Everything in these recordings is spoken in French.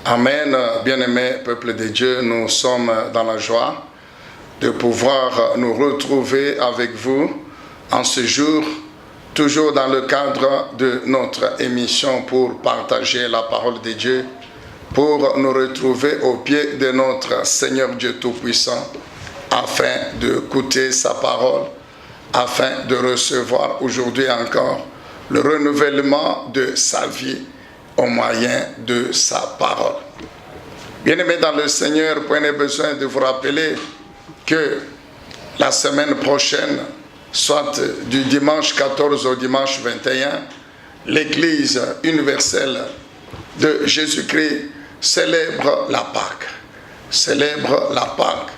Amen. Bien-aimés, peuple de Dieu, nous sommes dans la joie de pouvoir nous retrouver avec vous en ce jour, toujours dans le cadre de notre émission pour partager la parole de Dieu, pour nous retrouver au pied de notre Seigneur Dieu Tout-Puissant, afin d'écouter sa parole, afin de recevoir aujourd'hui encore le renouvellement de sa vie au moyen de sa parole. Bien-aimés dans le Seigneur, prenez besoin de vous rappeler que la semaine prochaine, soit du dimanche 14 au dimanche 21, l'Église universelle de Jésus-Christ célèbre la Pâque. Célèbre la Pâque,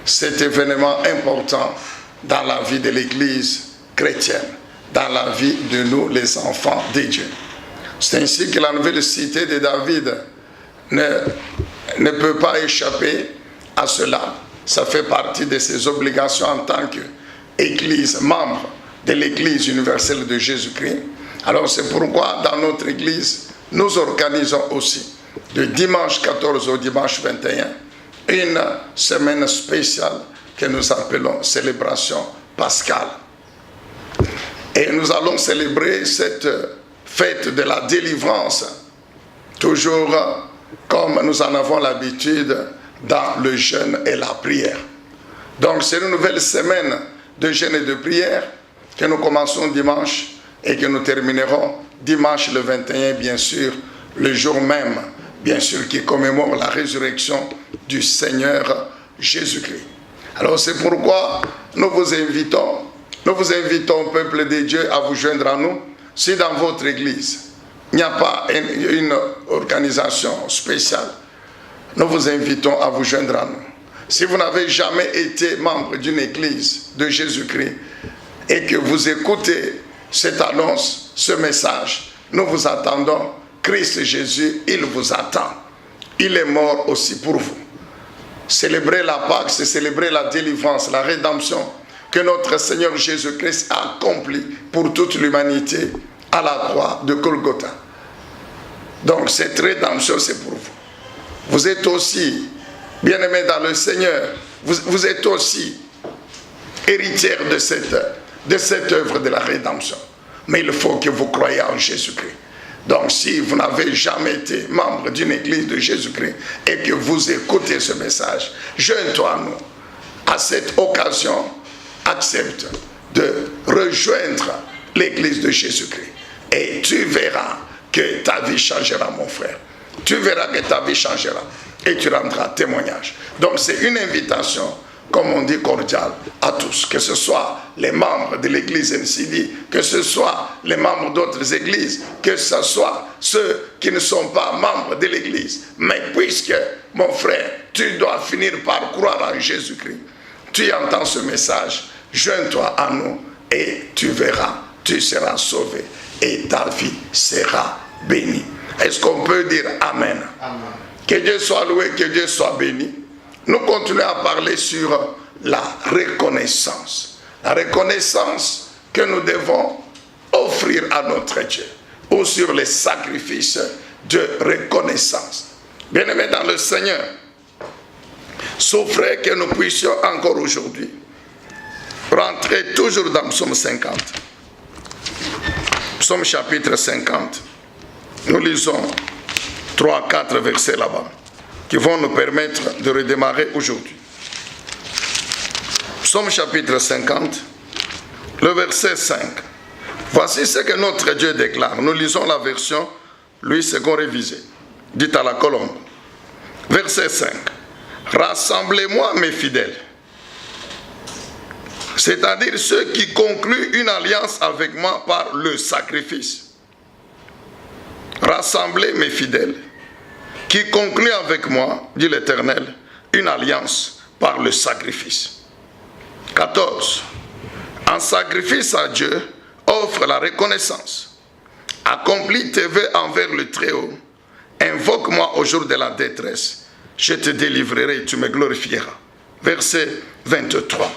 cet événement important dans la vie de l'Église chrétienne, dans la vie de nous, les enfants de Dieu. C'est ainsi que la nouvelle cité de David ne peut pas échapper à cela. Ça fait partie de ses obligations en tant qu'Église, membre de l'Église universelle de Jésus-Christ. Alors c'est pourquoi dans notre Église, nous organisons aussi de dimanche 14 au dimanche 21 une semaine spéciale que nous appelons célébration pascale. Et nous allons célébrer cette fête de la délivrance, toujours comme nous en avons l'habitude dans le jeûne et la prière. Donc c'est une nouvelle semaine de jeûne et de prière que nous commençons dimanche et que nous terminerons dimanche le 21, bien sûr, le jour même, bien sûr, qui commémore la résurrection du Seigneur Jésus-Christ. Alors c'est pourquoi nous vous invitons, peuple de Dieu, à vous joindre à nous. Si dans votre église, il n'y a pas une organisation spéciale, nous vous invitons à vous joindre à nous. Si vous n'avez jamais été membre d'une église de Jésus-Christ et que vous écoutez cette annonce, ce message, nous vous attendons. Christ Jésus, il vous attend. Il est mort aussi pour vous. Célébrer la Pâque, c'est célébrer la délivrance, la rédemption que notre Seigneur Jésus-Christ a accompli pour toute l'humanité à la croix de Golgotha. Donc cette rédemption, c'est pour vous. Vous êtes aussi, bien-aimés dans le Seigneur, vous êtes aussi héritière de cette œuvre de la rédemption. Mais il faut que vous croyiez en Jésus-Christ. Donc si vous n'avez jamais été membre d'une église de Jésus-Christ et que vous écoutez ce message, joins-toi à nous. À cette occasion, accepte de rejoindre l'église de Jésus-Christ. Et tu verras que ta vie changera, mon frère. Tu verras que ta vie changera et tu rendras témoignage. Donc c'est une invitation, comme on dit, cordiale à tous, que ce soit les membres de l'église NCD, que ce soit les membres d'autres églises, que ce soit ceux qui ne sont pas membres de l'église. Mais puisque, mon frère, tu dois finir par croire en Jésus-Christ, tu entends ce message, joins-toi à nous et tu verras, tu seras sauvé et ta vie sera bénie. Est-ce qu'on peut dire Amen? Amen. Que Dieu soit loué, que Dieu soit béni. Nous continuons à parler sur la reconnaissance. La reconnaissance que nous devons offrir à notre Dieu, ou sur les sacrifices de reconnaissance. Bien-aimés dans le Seigneur, souffrez que nous puissions encore aujourd'hui rentrer toujours dans Psaume 50. Psaume chapitre 50. Nous lisons 3-4 versets là-bas qui vont nous permettre de redémarrer aujourd'hui. Psaume chapitre 50, le verset 5. Voici ce que notre Dieu déclare. Nous lisons la version Louis II révisée. Dites à la colombe. Verset 5. Rassemblez-moi mes fidèles. C'est-à-dire ceux qui concluent une alliance avec moi par le sacrifice. Rassemblez mes fidèles, qui concluent avec moi, dit l'Éternel, une alliance par le sacrifice. 14. En sacrifice à Dieu, offre la reconnaissance. Accomplis tes vœux envers le Très-Haut. Invoque-moi au jour de la détresse. Je te délivrerai et tu me glorifieras. Verset 23.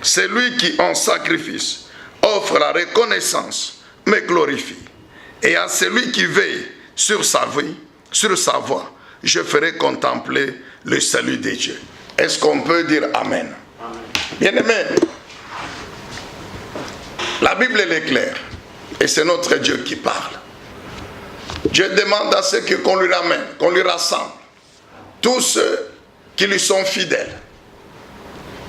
C'est lui qui, en sacrifice, offre la reconnaissance, me glorifie. Et à celui qui veille sur sa vie, sur sa voie, je ferai contempler le salut de Dieu. Est-ce qu'on peut dire Amen? Amen. Bien-aimé, la Bible elle est claire et c'est notre Dieu qui parle. Dieu demande à ceux qu'on lui ramène, qu'on lui rassemble, tous ceux qui lui sont fidèles.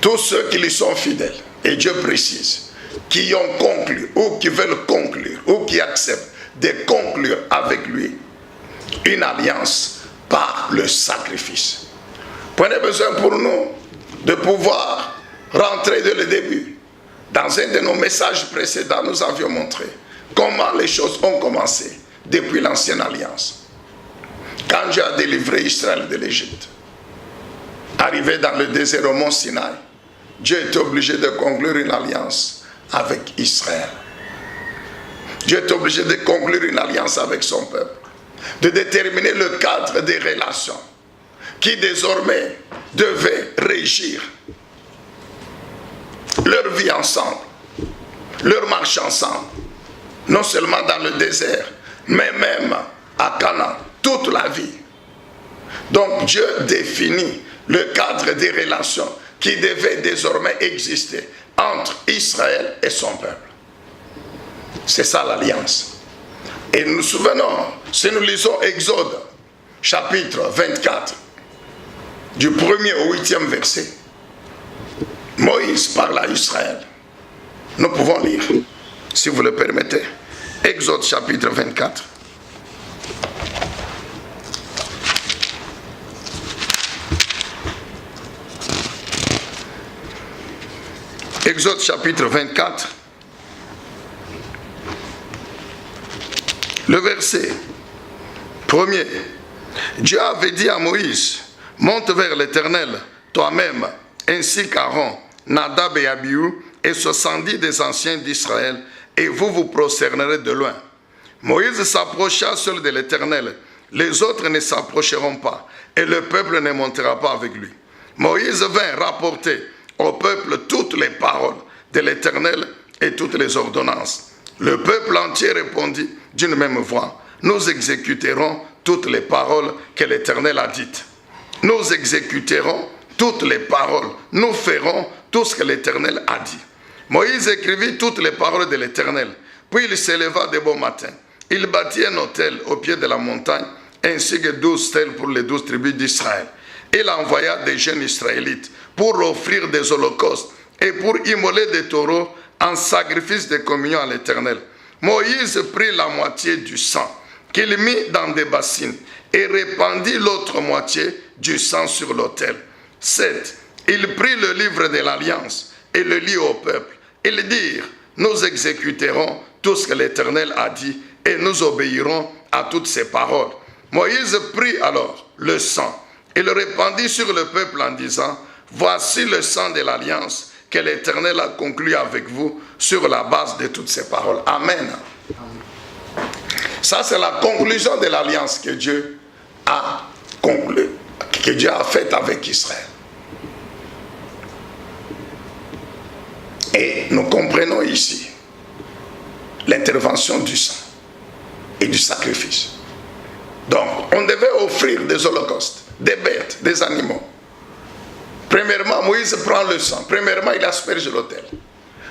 Tous ceux qui lui sont fidèles. Et Dieu précise, qui ont conclu ou qui veulent conclure ou qui acceptent de conclure avec lui une alliance par le sacrifice. Prenez besoin pour nous de pouvoir rentrer dès le début. Dans un de nos messages précédents, nous avions montré comment les choses ont commencé depuis l'ancienne alliance. Quand Dieu a délivré Israël de l'Égypte, arrivé dans le désert au mont Sinaï, Dieu est obligé de conclure une alliance avec Israël. Dieu est obligé de conclure une alliance avec son peuple, de déterminer le cadre des relations qui désormais devaient régir leur vie ensemble, leur marche ensemble, non seulement dans le désert, mais même à Canaan, toute la vie. Donc Dieu définit le cadre des relations qui devaient désormais exister entre Israël et son peuple. C'est ça l'alliance. Et nous nous souvenons, si nous lisons Exode, chapitre 24, du 1er au 8e verset, Moïse parle à Israël. Nous pouvons lire, si vous le permettez. Exode chapitre 24. Exode chapitre 24. Le verset 1er. Dieu avait dit à Moïse, monte vers l'Éternel, toi-même, ainsi qu'Aaron, Nadab et Abihu, et 70 des anciens d'Israël, et vous vous prosternerez de loin. Moïse s'approcha seul de l'Éternel, les autres ne s'approcheront pas, et le peuple ne montera pas avec lui. Moïse vint rapporter au peuple toutes les paroles de l'Éternel et toutes les ordonnances. Le peuple entier répondit d'une même voix, nous exécuterons toutes les paroles que l'Éternel a dites. Nous exécuterons toutes les paroles, nous ferons tout ce que l'Éternel a dit. Moïse écrivit toutes les paroles de l'Éternel, puis il s'éleva de bon matin. Il bâtit un autel au pied de la montagne, ainsi que 12 stèles pour les 12 tribus d'Israël. Il envoya des jeunes Israélites pour offrir des holocaustes et pour immoler des taureaux en sacrifice de communion à l'Éternel. Moïse prit la moitié du sang qu'il mit dans des bassines et répandit l'autre moitié du sang sur l'autel. 7. Il prit le livre de l'Alliance et le lit au peuple. Ils dirent, nous exécuterons tout ce que l'Éternel a dit et nous obéirons à toutes ses paroles. Moïse prit alors le sang et le répandit sur le peuple en disant, voici le sang de l'Alliance que l'Éternel a conclu avec vous sur la base de toutes ces paroles. Amen. Ça, c'est la conclusion de l'alliance que Dieu a conclue, que Dieu a faite avec Israël. Et nous comprenons ici l'intervention du sang et du sacrifice. Donc, on devait offrir des holocaustes, des bêtes, des animaux. Premièrement, Moïse prend le sang. Premièrement, il asperge l'autel.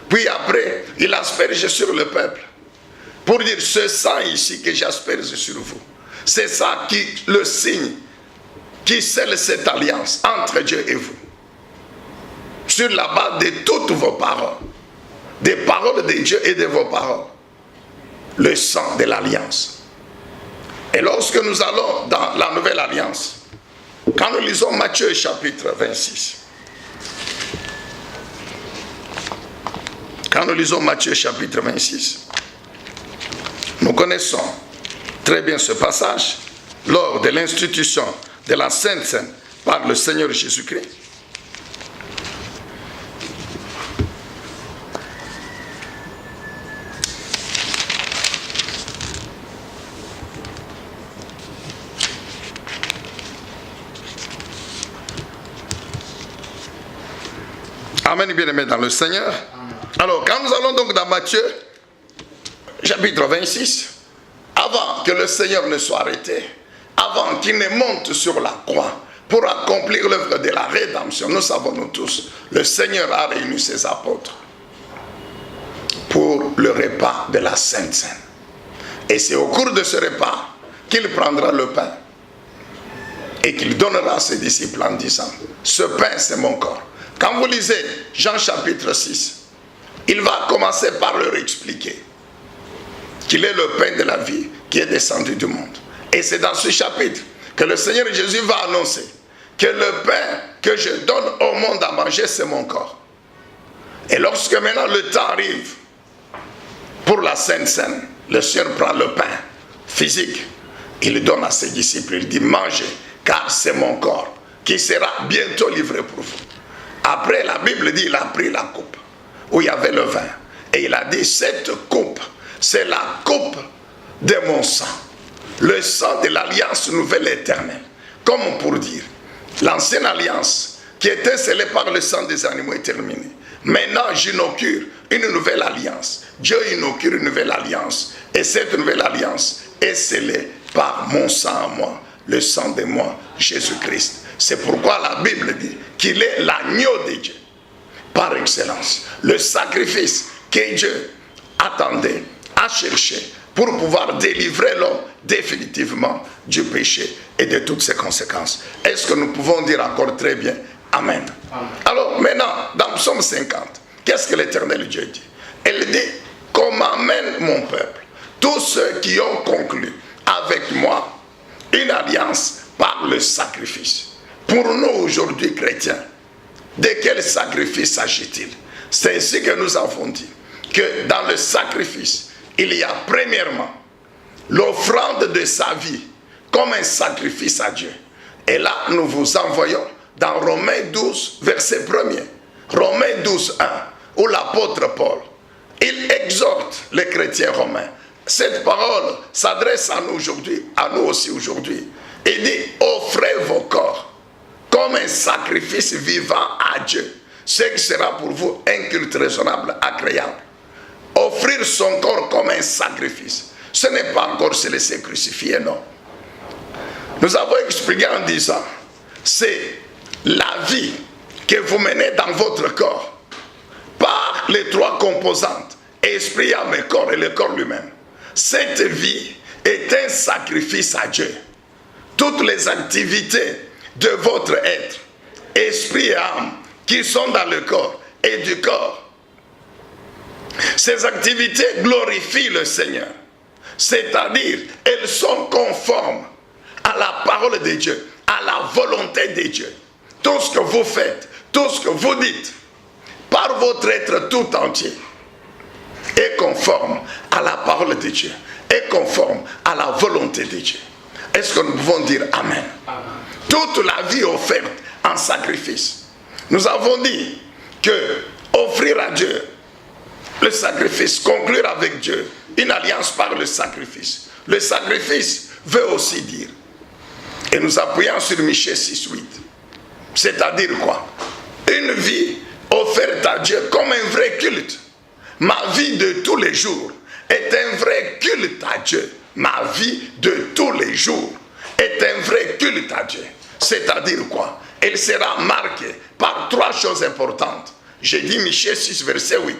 Puis après, il asperge sur le peuple. Pour dire, ce sang ici que j'asperge sur vous, c'est ça qui le signe, qui scelle cette alliance entre Dieu et vous. Sur la base de toutes vos paroles, des paroles de Dieu et de vos paroles. Le sang de l'alliance. Et lorsque nous allons dans la nouvelle alliance, quand nous lisons Matthieu chapitre 26, quand nous lisons Matthieu chapitre 26, nous connaissons très bien ce passage lors de l'institution de la Sainte Seine par le Seigneur Jésus-Christ. Amen, bien-aimés dans le Seigneur. Alors, quand nous allons donc dans Matthieu, chapitre 26, avant que le Seigneur ne soit arrêté, avant qu'il ne monte sur la croix pour accomplir l'œuvre de la rédemption, nous savons nous tous, le Seigneur a réuni ses apôtres pour le repas de la Sainte Seine. Et c'est au cours de ce repas qu'il prendra le pain et qu'il donnera à ses disciples en disant, ce pain c'est mon corps. Quand vous lisez Jean chapitre 6, il va commencer par leur expliquer qu'il est le pain de la vie qui est descendu du monde. Et c'est dans ce chapitre que le Seigneur Jésus va annoncer que le pain que je donne au monde à manger, c'est mon corps. Et lorsque maintenant le temps arrive pour la Sainte Seine, le Seigneur prend le pain physique, il le donne à ses disciples, il dit mangez, car c'est mon corps qui sera bientôt livré pour vous. Après, la Bible dit, il a pris la coupe où il y avait le vin. Et il a dit, cette coupe, c'est la coupe de mon sang. Le sang de l'alliance nouvelle éternelle. Comme pour dire, l'ancienne alliance qui était scellée par le sang des animaux est terminée. Maintenant, j'inaugure une nouvelle alliance. Dieu inaugure une nouvelle alliance. Et cette nouvelle alliance est scellée par mon sang à moi, le sang de moi, Jésus-Christ. C'est pourquoi la Bible dit qu'il est l'agneau de Dieu, par excellence. Le sacrifice que Dieu attendait, a cherché, pour pouvoir délivrer l'homme définitivement du péché et de toutes ses conséquences. Est-ce que nous pouvons dire encore très bien Amen. Amen. Alors maintenant, dans Psaume 50, qu'est-ce que l'Éternel Dieu dit? Elle dit, qu'on m'amène mon peuple, tous ceux qui ont conclu avec moi une alliance par le sacrifice. Pour nous aujourd'hui chrétiens, de quel sacrifice s'agit-il? C'est ainsi que nous avons dit que dans le sacrifice, il y a premièrement l'offrande de sa vie comme un sacrifice à Dieu. Et là, nous vous envoyons dans Romains 12, verset 1er. Romains 12, 1, où l'apôtre Paul, il exhorte les chrétiens romains. Cette parole s'adresse à nous aujourd'hui, à nous aussi aujourd'hui. Il dit, offrez vos corps comme un sacrifice vivant à Dieu, ce qui sera pour vous un culte raisonnable, agréable. Offrir son corps comme un sacrifice, ce n'est pas encore se laisser crucifier, non. Nous avons expliqué en disant, c'est la vie que vous menez dans votre corps par les trois composantes, esprit, âme et corps, et le corps lui-même. Cette vie est un sacrifice à Dieu. Toutes les activités de votre être, esprit et âme, qui sont dans le corps et du corps, ces activités glorifient le Seigneur. C'est-à-dire, elles sont conformes à la parole de Dieu, à la volonté de Dieu. Tout ce que vous faites, tout ce que vous dites, par votre être tout entier, est conforme à la parole de Dieu, est conforme à la volonté de Dieu. Est-ce que nous pouvons dire Amen? Amen. Toute la vie offerte en sacrifice. Nous avons dit que offrir à Dieu le sacrifice, conclure avec Dieu une alliance par le sacrifice. Le sacrifice veut aussi dire, et nous appuyons sur Michée 6.8, c'est-à-dire quoi? Une vie offerte à Dieu comme un vrai culte. Ma vie de tous les jours est un vrai culte à Dieu. Ma vie de tous les jours est un vrai culte à Dieu. C'est-à-dire quoi? Elle sera marquée par trois choses importantes. J'ai dit Michée 6, verset 8.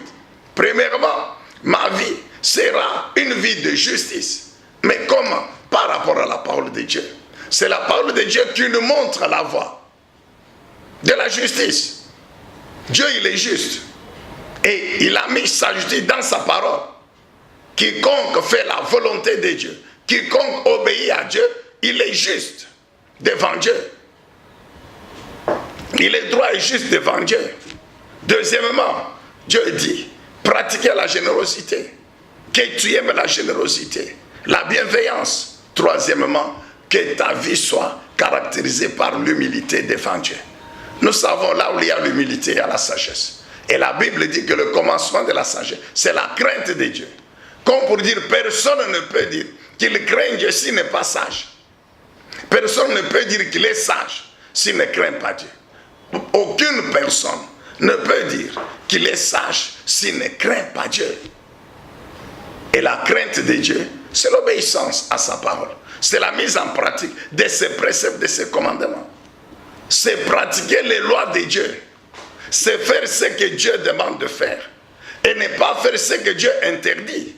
Premièrement, ma vie sera une vie de justice. Mais comment? Par rapport à la parole de Dieu. C'est la parole de Dieu qui nous montre la voie de la justice. Dieu, il est juste. Et il a mis sa justice dans sa parole. Quiconque fait la volonté de Dieu, quiconque obéit à Dieu, il est juste devant Dieu. Il est droit et juste devant Dieu. Deuxièmement, Dieu dit, pratiquez la générosité. Que tu aimes la générosité, la bienveillance. Troisièmement, que ta vie soit caractérisée par l'humilité devant Dieu. Nous savons là où il y a l'humilité, il y a la sagesse. Et la Bible dit que le commencement de la sagesse, c'est la crainte de Dieu. Comme pour dire, personne ne peut dire qu'il craint Dieu s'il n'est pas sage. Personne ne peut dire qu'il est sage s'il ne craint pas Dieu. Aucune personne ne peut dire qu'il est sage s'il ne craint pas Dieu. Et la crainte de Dieu, C'est l'obéissance à sa parole. C'est la mise en pratique de ses préceptes, de ses commandements. C'est pratiquer les lois de Dieu. C'est faire ce que Dieu demande de faire. Et ne pas faire ce que Dieu interdit.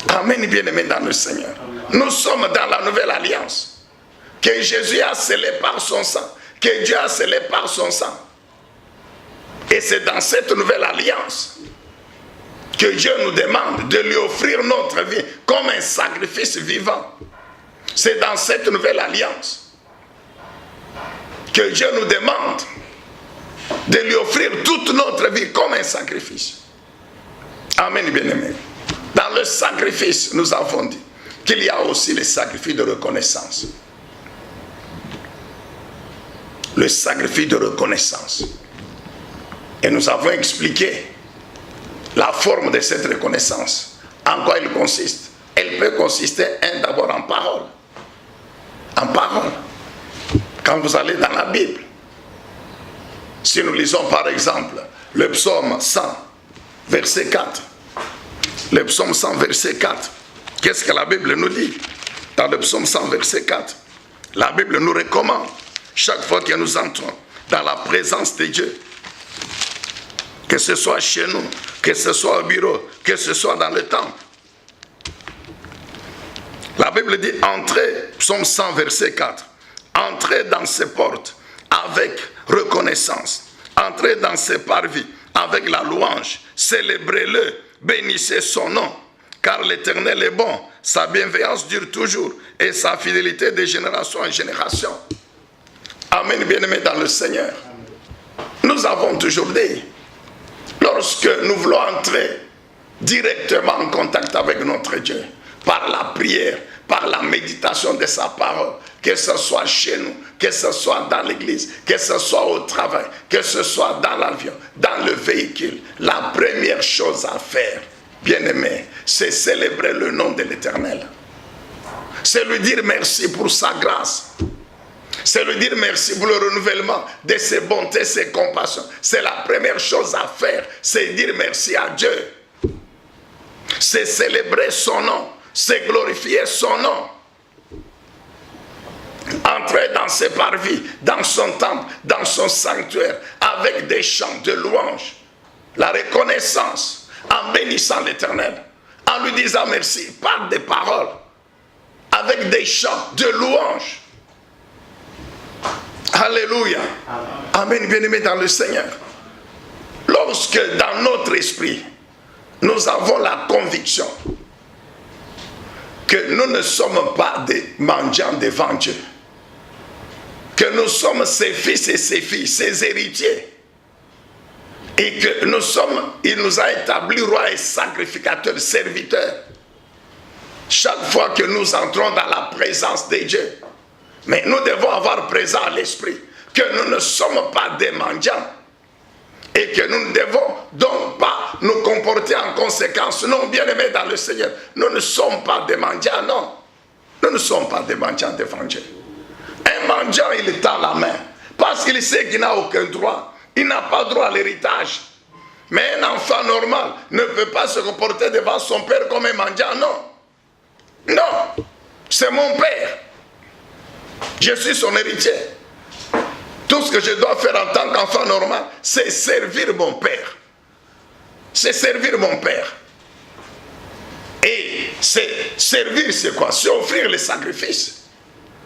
Amen, bien-aimés dans le Seigneur. Nous sommes dans la nouvelle alliance. Que Jésus a scellé par son sang. Que Dieu a scellé par son sang. Et c'est dans cette nouvelle alliance que Dieu nous demande de lui offrir notre vie comme un sacrifice vivant. C'est dans cette nouvelle alliance que Dieu nous demande de lui offrir toute notre vie comme un sacrifice. Amen, bien-aimés. Dans le sacrifice, nous avons dit qu'il y a aussi le sacrifice de reconnaissance. Le sacrifice de reconnaissance. Et nous avons expliqué la forme de cette reconnaissance. En quoi elle consiste? Elle peut consister d'abord en parole. En parole. Quand vous allez dans la Bible, si nous lisons par exemple le psaume 100, verset 4. Le psaume 100, verset 4. Qu'est-ce que la Bible nous dit? Dans le psaume 100, verset 4. La Bible nous recommande, chaque fois que nous entrons dans la présence de Dieu, que ce soit chez nous, que ce soit au bureau, que ce soit dans le temple. La Bible dit, entrez, psaume 100, verset 4, entrez dans ses portes avec reconnaissance, entrez dans ses parvis avec la louange, célébrez-le, bénissez son nom, car l'Éternel est bon, sa bienveillance dure toujours, et sa fidélité de génération en génération. Amen, bien-aimés dans le Seigneur. Nous avons toujours dit, lorsque nous voulons entrer directement en contact avec notre Dieu, par la prière, par la méditation de sa parole, que ce soit chez nous, que ce soit dans l'église, que ce soit au travail, que ce soit dans l'avion, dans le véhicule, la première chose à faire, bien-aimé, c'est célébrer le nom de l'Éternel. C'est lui dire merci pour sa grâce. C'est lui dire merci pour le renouvellement de ses bontés, ses compassions. C'est la première chose à faire, c'est dire merci à Dieu. C'est célébrer son nom, c'est glorifier son nom. Entrer dans ses parvis, dans son temple, dans son sanctuaire, avec des chants de louange, la reconnaissance, en bénissant l'Éternel, en lui disant merci, par des paroles, avec des chants de louange. Alléluia. Amen, bien-aimés dans le Seigneur. Lorsque dans notre esprit, nous avons la conviction que nous ne sommes pas des mendiants devant Dieu, que nous sommes ses fils et ses filles, ses héritiers, et que nous sommes, il nous a établis rois et sacrificateurs, serviteurs, chaque fois que nous entrons dans la présence de Dieu. Mais nous devons avoir présent à l'esprit que nous ne sommes pas des mendiants et que nous ne devons donc pas nous comporter en conséquence. Non, bien-aimés dans le Seigneur, nous ne sommes pas des mendiants, non. Nous ne sommes pas des mendiants devant Dieu. Un mendiant, il tend la main parce qu'il sait qu'il n'a aucun droit. Il n'a pas droit à l'héritage. Mais un enfant normal ne peut pas se comporter devant son père comme un mendiant, non. Non, c'est mon père. Je suis son héritier. Tout ce que je dois faire en tant qu'enfant normal, c'est servir mon père. C'est servir mon père. Et servir, c'est quoi? C'est offrir les sacrifices.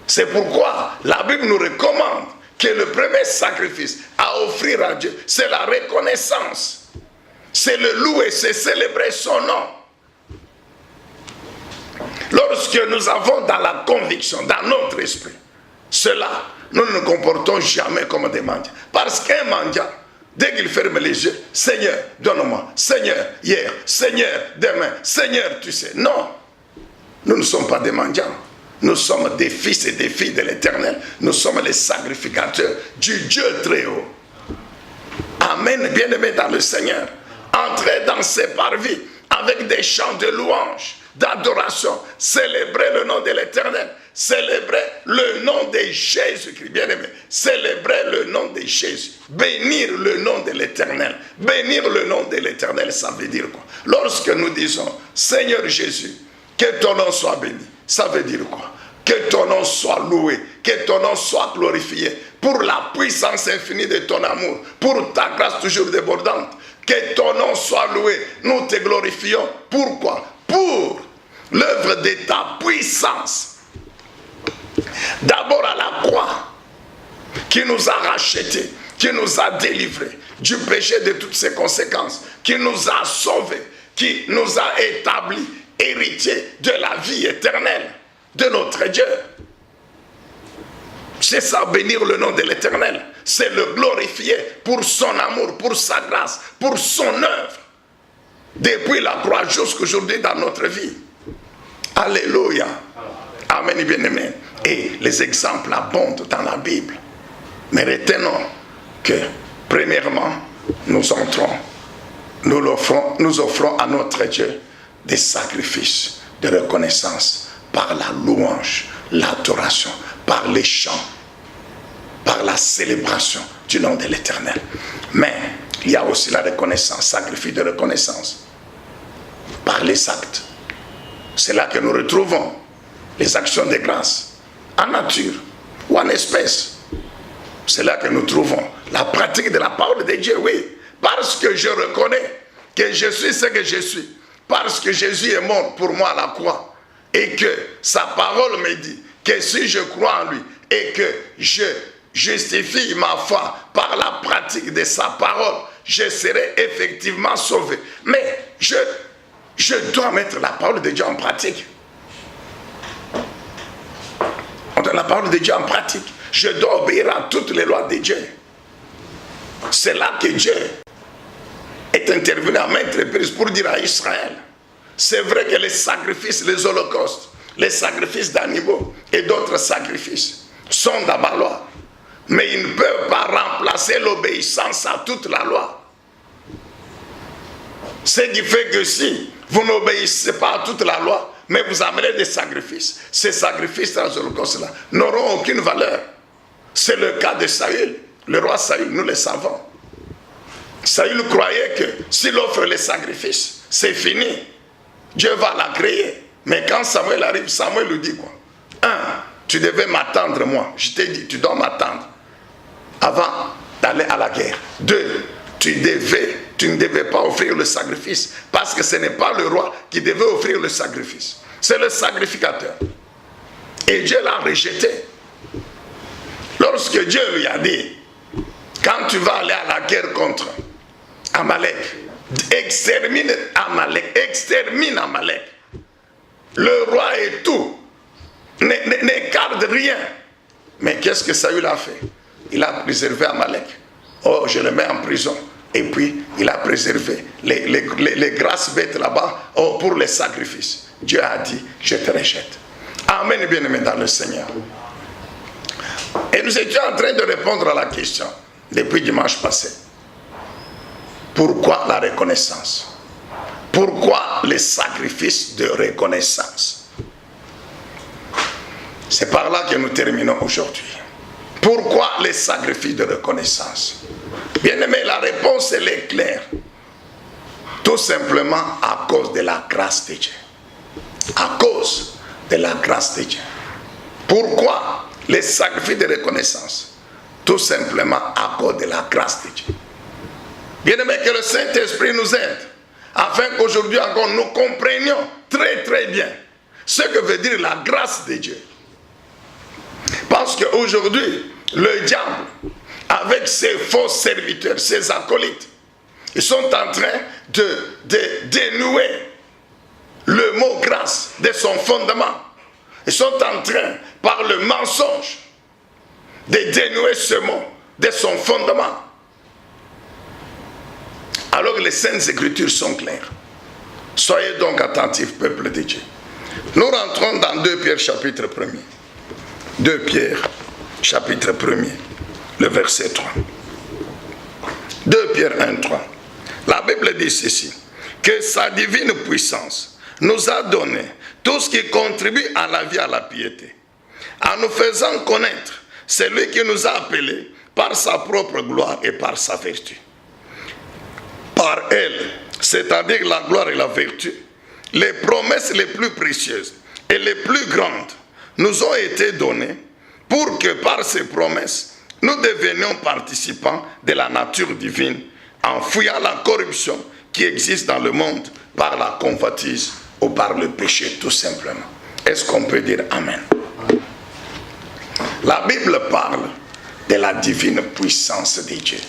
C'est pourquoi la Bible nous recommande que le premier sacrifice à offrir à Dieu, c'est la reconnaissance. C'est le louer, c'est célébrer son nom. Lorsque nous avons dans la conviction, dans notre esprit, cela, nous ne nous comportons jamais comme des mendiants. Parce qu'un mendiant, dès qu'il ferme les yeux, Seigneur, donne-moi, Seigneur, hier, Seigneur, demain, Seigneur, tu sais. Non, nous ne sommes pas des mendiants. Nous sommes des fils et des filles de l'Éternel. Nous sommes les sacrificateurs du Dieu très haut. Amen, bien-aimés dans le Seigneur. Entrez dans ses parvis avec des chants de louange, d'adoration, célébrer le nom de l'Éternel, célébrer le nom de Jésus-Christ, bien-aimé, célébrer le nom de Jésus, bénir le nom de l'Éternel. Bénir le nom de l'Éternel, ça veut dire quoi? Lorsque nous disons, Seigneur Jésus, Que ton nom soit béni. Ça veut dire quoi? Que ton nom soit loué, que ton nom soit glorifié pour la puissance infinie de ton amour, pour ta grâce toujours débordante. Que ton nom soit loué. Nous te glorifions. Pourquoi? Pour l'œuvre de ta puissance. D'abord à la croix, qui nous a rachetés, qui nous a délivrés du péché, de toutes ses conséquences, qui nous a sauvés, qui nous a établis héritiers de la vie éternelle de notre Dieu. C'est ça, bénir le nom de l'Éternel. C'est le glorifier pour son amour, pour sa grâce, pour son œuvre. Depuis la croix jusqu'aujourd'hui dans notre vie. Alléluia. Amen, bien-aimé. Et les exemples abondent dans la Bible. Mais retenons que, premièrement, nous offrons à notre Dieu des sacrifices de reconnaissance par la louange, l'adoration, par les chants, par la célébration du nom de l'Éternel. Mais il y a aussi la reconnaissance, sacrifice de reconnaissance, par les actes. C'est là que nous retrouvons les actions de grâce, en nature ou en espèce. C'est là que nous trouvons la pratique de la parole de Dieu, oui. Parce que je reconnais que je suis ce que je suis. Parce que Jésus est mort pour moi à la croix. Et que sa parole me dit que si je crois en lui et que je justifie ma foi par la pratique de sa parole, je serai effectivement sauvé. Mais je dois mettre la parole de Dieu en pratique. On doit la parole de Dieu en pratique. Je dois obéir à toutes les lois de Dieu. C'est là que Dieu est intervenu à maintes reprises pour dire à Israël, c'est vrai que les sacrifices, les holocaustes, les sacrifices d'animaux et d'autres sacrifices sont dans ma loi. Mais ils ne peuvent pas remplacer l'obéissance à toute la loi. Ce qui fait que si vous n'obéissez pas à toute la loi, mais vous amenez des sacrifices, ces sacrifices dans les holocaustes-là n'auront aucune valeur. C'est le cas de Saül, le roi Saül, nous le savons. Saül croyait que s'il offre les sacrifices, c'est fini. Dieu va la créer. Mais quand Samuel arrive, Samuel lui dit quoi? 1, tu devais m'attendre moi. Je t'ai dit, tu dois m'attendre avant d'aller à la guerre. 2, tu ne devais pas offrir le sacrifice parce que ce n'est pas le roi qui devait offrir le sacrifice. C'est le sacrificateur. Et Dieu l'a rejeté. Lorsque Dieu lui a dit, quand tu vas aller à la guerre contre Amalek, extermine Amalek. Le roi et tout, n'écarte rien. Mais qu'est-ce que Saül a fait? Il a préservé Amalek. Oh, je le mets en prison. Et puis, il a préservé les grasses bêtes là-bas pour les sacrifices. Dieu a dit, je te rejette. Amen, bien-aimé dans le Seigneur. Et nous étions en train de répondre à la question depuis dimanche passé. Pourquoi la reconnaissance? Pourquoi les sacrifices de reconnaissance? C'est par là que nous terminons aujourd'hui. Pourquoi les sacrifices de reconnaissance? Bien-aimé, la réponse elle est claire. Tout simplement à cause de la grâce de Dieu. À cause de la grâce de Dieu. Pourquoi les sacrifices de reconnaissance? Tout simplement à cause de la grâce de Dieu. Bien-aimé, que le Saint-Esprit nous aide, afin qu'aujourd'hui encore nous comprenions très très bien ce que veut dire la grâce de Dieu. Parce qu'aujourd'hui, le diable, avec ses faux serviteurs, ses acolytes, ils sont en train de dénouer le mot grâce de son fondement. Ils sont en train, par le mensonge, de dénouer ce mot de son fondement. Alors que les Saintes Écritures sont claires. Soyez donc attentifs, peuple de Dieu. Nous rentrons dans 2 Pierre chapitre 1er. 2 Pierre chapitre 1er, le verset 3. 2 Pierre 1, 3. La Bible dit ceci, que sa divine puissance nous a donné tout ce qui contribue à la vie, à la piété, en nous faisant connaître celui qui nous a appelés par sa propre gloire et par sa vertu. Par elle, c'est-à-dire la gloire et la vertu, les promesses les plus précieuses et les plus grandes nous ont été données pour que par ces promesses, nous devenions participants de la nature divine en fuyant la corruption qui existe dans le monde par la convoitise ou par le péché tout simplement. Est-ce qu'on peut dire Amen? La Bible parle de la divine puissance de Dieu.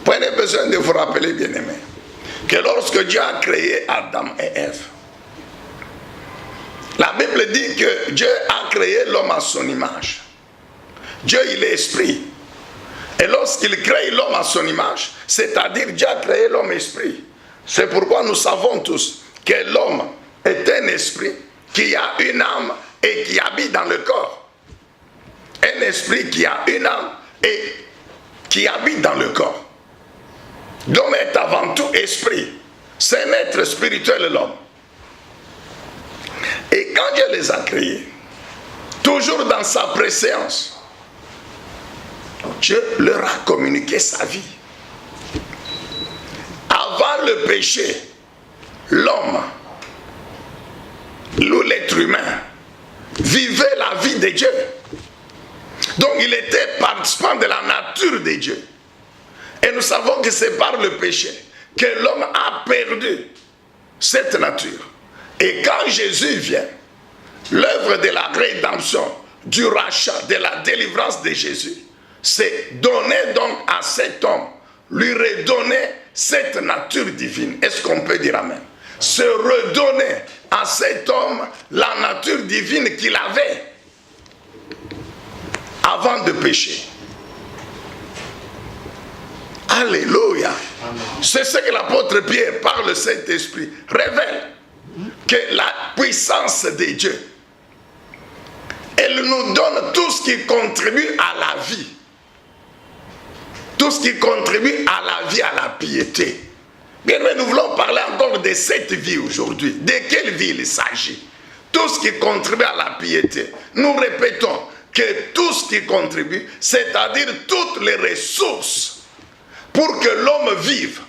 Vous n'avez besoin de vous rappeler, bien-aimés, que lorsque Dieu a créé Adam et Ève, la Bible dit que Dieu a créé l'homme à son image. Dieu, il est esprit. Et lorsqu'il crée l'homme à son image, c'est-à-dire Dieu a créé l'homme esprit. C'est pourquoi nous savons tous que l'homme est un esprit qui a une âme et qui habite dans le corps. Un esprit qui a une âme et qui habite dans le corps. L'homme est avant tout esprit. C'est un être spirituel, l'homme. Et quand Dieu les a créés, toujours dans sa préséance, Dieu leur a communiqué sa vie. Avant le péché, l'homme, l'être humain, vivait la vie de Dieu. Donc il était participant de la nature de Dieu. Et nous savons que c'est par le péché que l'homme a perdu cette nature. Et quand Jésus vient, l'œuvre de la rédemption, du rachat, de la délivrance de Jésus, c'est donner donc à cet homme, lui redonner cette nature divine. Est-ce qu'on peut dire Amen? Se redonner à cet homme la nature divine qu'il avait avant de pécher. Alléluia. C'est ce que l'apôtre Pierre, par le Saint-Esprit, révèle. Que la puissance de Dieu, elle nous donne tout ce qui contribue à la vie. Tout ce qui contribue à la vie, à la piété. Bien, mais nous voulons parler encore de cette vie aujourd'hui. De quelle vie il s'agit? Tout ce qui contribue à la piété. Nous répétons que tout ce qui contribue, c'est-à-dire toutes les ressources pour que l'homme vive.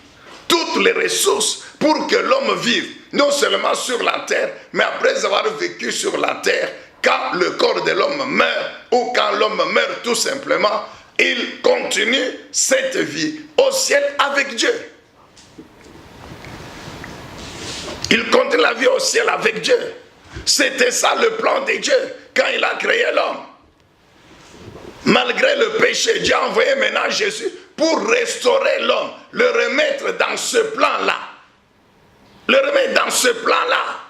Toutes les ressources pour que l'homme vive. Non seulement sur la terre, mais après avoir vécu sur la terre, quand le corps de l'homme meurt, ou quand l'homme meurt tout simplement, il continue cette vie au ciel avec Dieu. Il continue la vie au ciel avec Dieu. C'était ça le plan de Dieu quand il a créé l'homme. Malgré le péché, Dieu a envoyé maintenant Jésus pour restaurer l'homme, le remettre dans ce plan-là. Le remettre dans ce plan-là.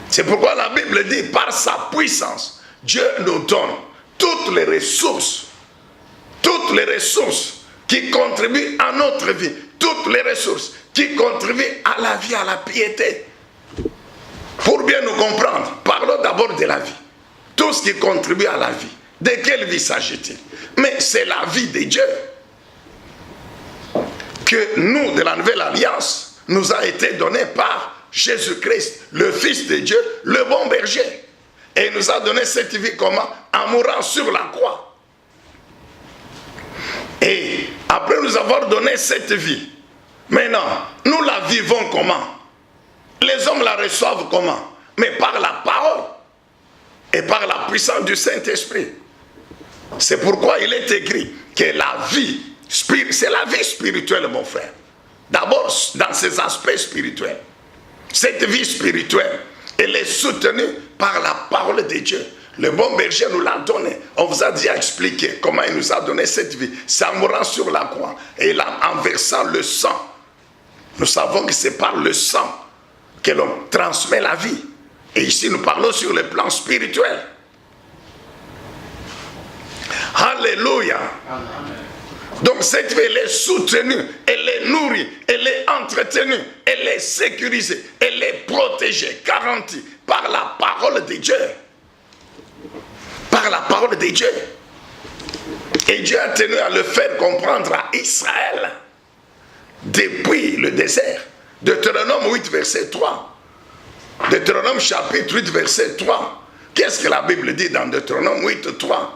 C'est pourquoi la Bible dit, par sa puissance, Dieu nous donne toutes les ressources qui contribuent à notre vie, toutes les ressources qui contribuent à la vie, à la piété. Pour bien nous comprendre, parlons d'abord de la vie. Tout ce qui contribue à la vie. De quelle vie s'agit-il? Mais c'est la vie de Dieu que nous, de la Nouvelle Alliance, nous a été donnée par Jésus-Christ, le Fils de Dieu, le bon berger. Et il nous a donné cette vie comment? En mourant sur la croix. Et après nous avoir donné cette vie, maintenant, nous la vivons comment? Les hommes la reçoivent comment? Mais par la parole et par la puissance du Saint-Esprit. C'est pourquoi il est écrit que la vie, c'est la vie spirituelle, mon frère. D'abord, dans ses aspects spirituels. Cette vie spirituelle, elle est soutenue par la parole de Dieu. Le bon berger nous l'a donné. On vous a déjà expliqué comment il nous a donné cette vie. C'est en mourant sur la croix et en versant le sang. Nous savons que c'est par le sang que l'on transmet la vie. Et ici, nous parlons sur le plan spirituel. Alléluia. Amen. Donc cette vie, elle est soutenue, elle est nourrie, elle est entretenue, elle est sécurisée, elle est protégée, garantie par la parole de Dieu. Par la parole de Dieu. Et Dieu a tenu à le faire comprendre à Israël depuis le désert. Deutéronome 8, verset 3. Deutéronome chapitre 8, verset 3. Qu'est-ce que la Bible dit dans Deutéronome 8, 3?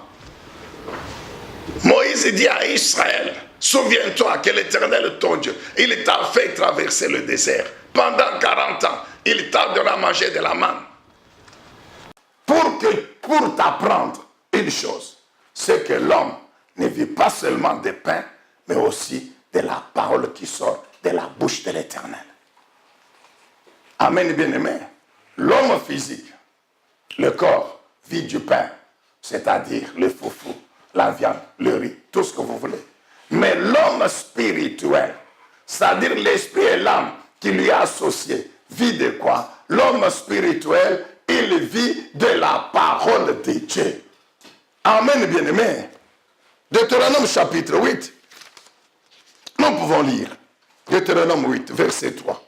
Moïse dit à Israël, souviens-toi que l'Éternel ton Dieu, il t'a fait traverser le désert. Pendant 40 ans, il t'a donné à manger de la manne. Pour t'apprendre une chose, c'est que l'homme ne vit pas seulement de pain, mais aussi de la parole qui sort de la bouche de l'Éternel. Amen, bien-aimé. L'homme physique, le corps, vit du pain, c'est-à-dire le foufou, la viande, le riz, tout ce que vous voulez. Mais l'homme spirituel, c'est-à-dire l'esprit et l'âme qui lui est associé, vit de quoi? L'homme spirituel, il vit de la parole de Dieu. Amen, bien-aimé. Deutéronome chapitre 8, nous pouvons lire. Deutéronome 8, verset 3.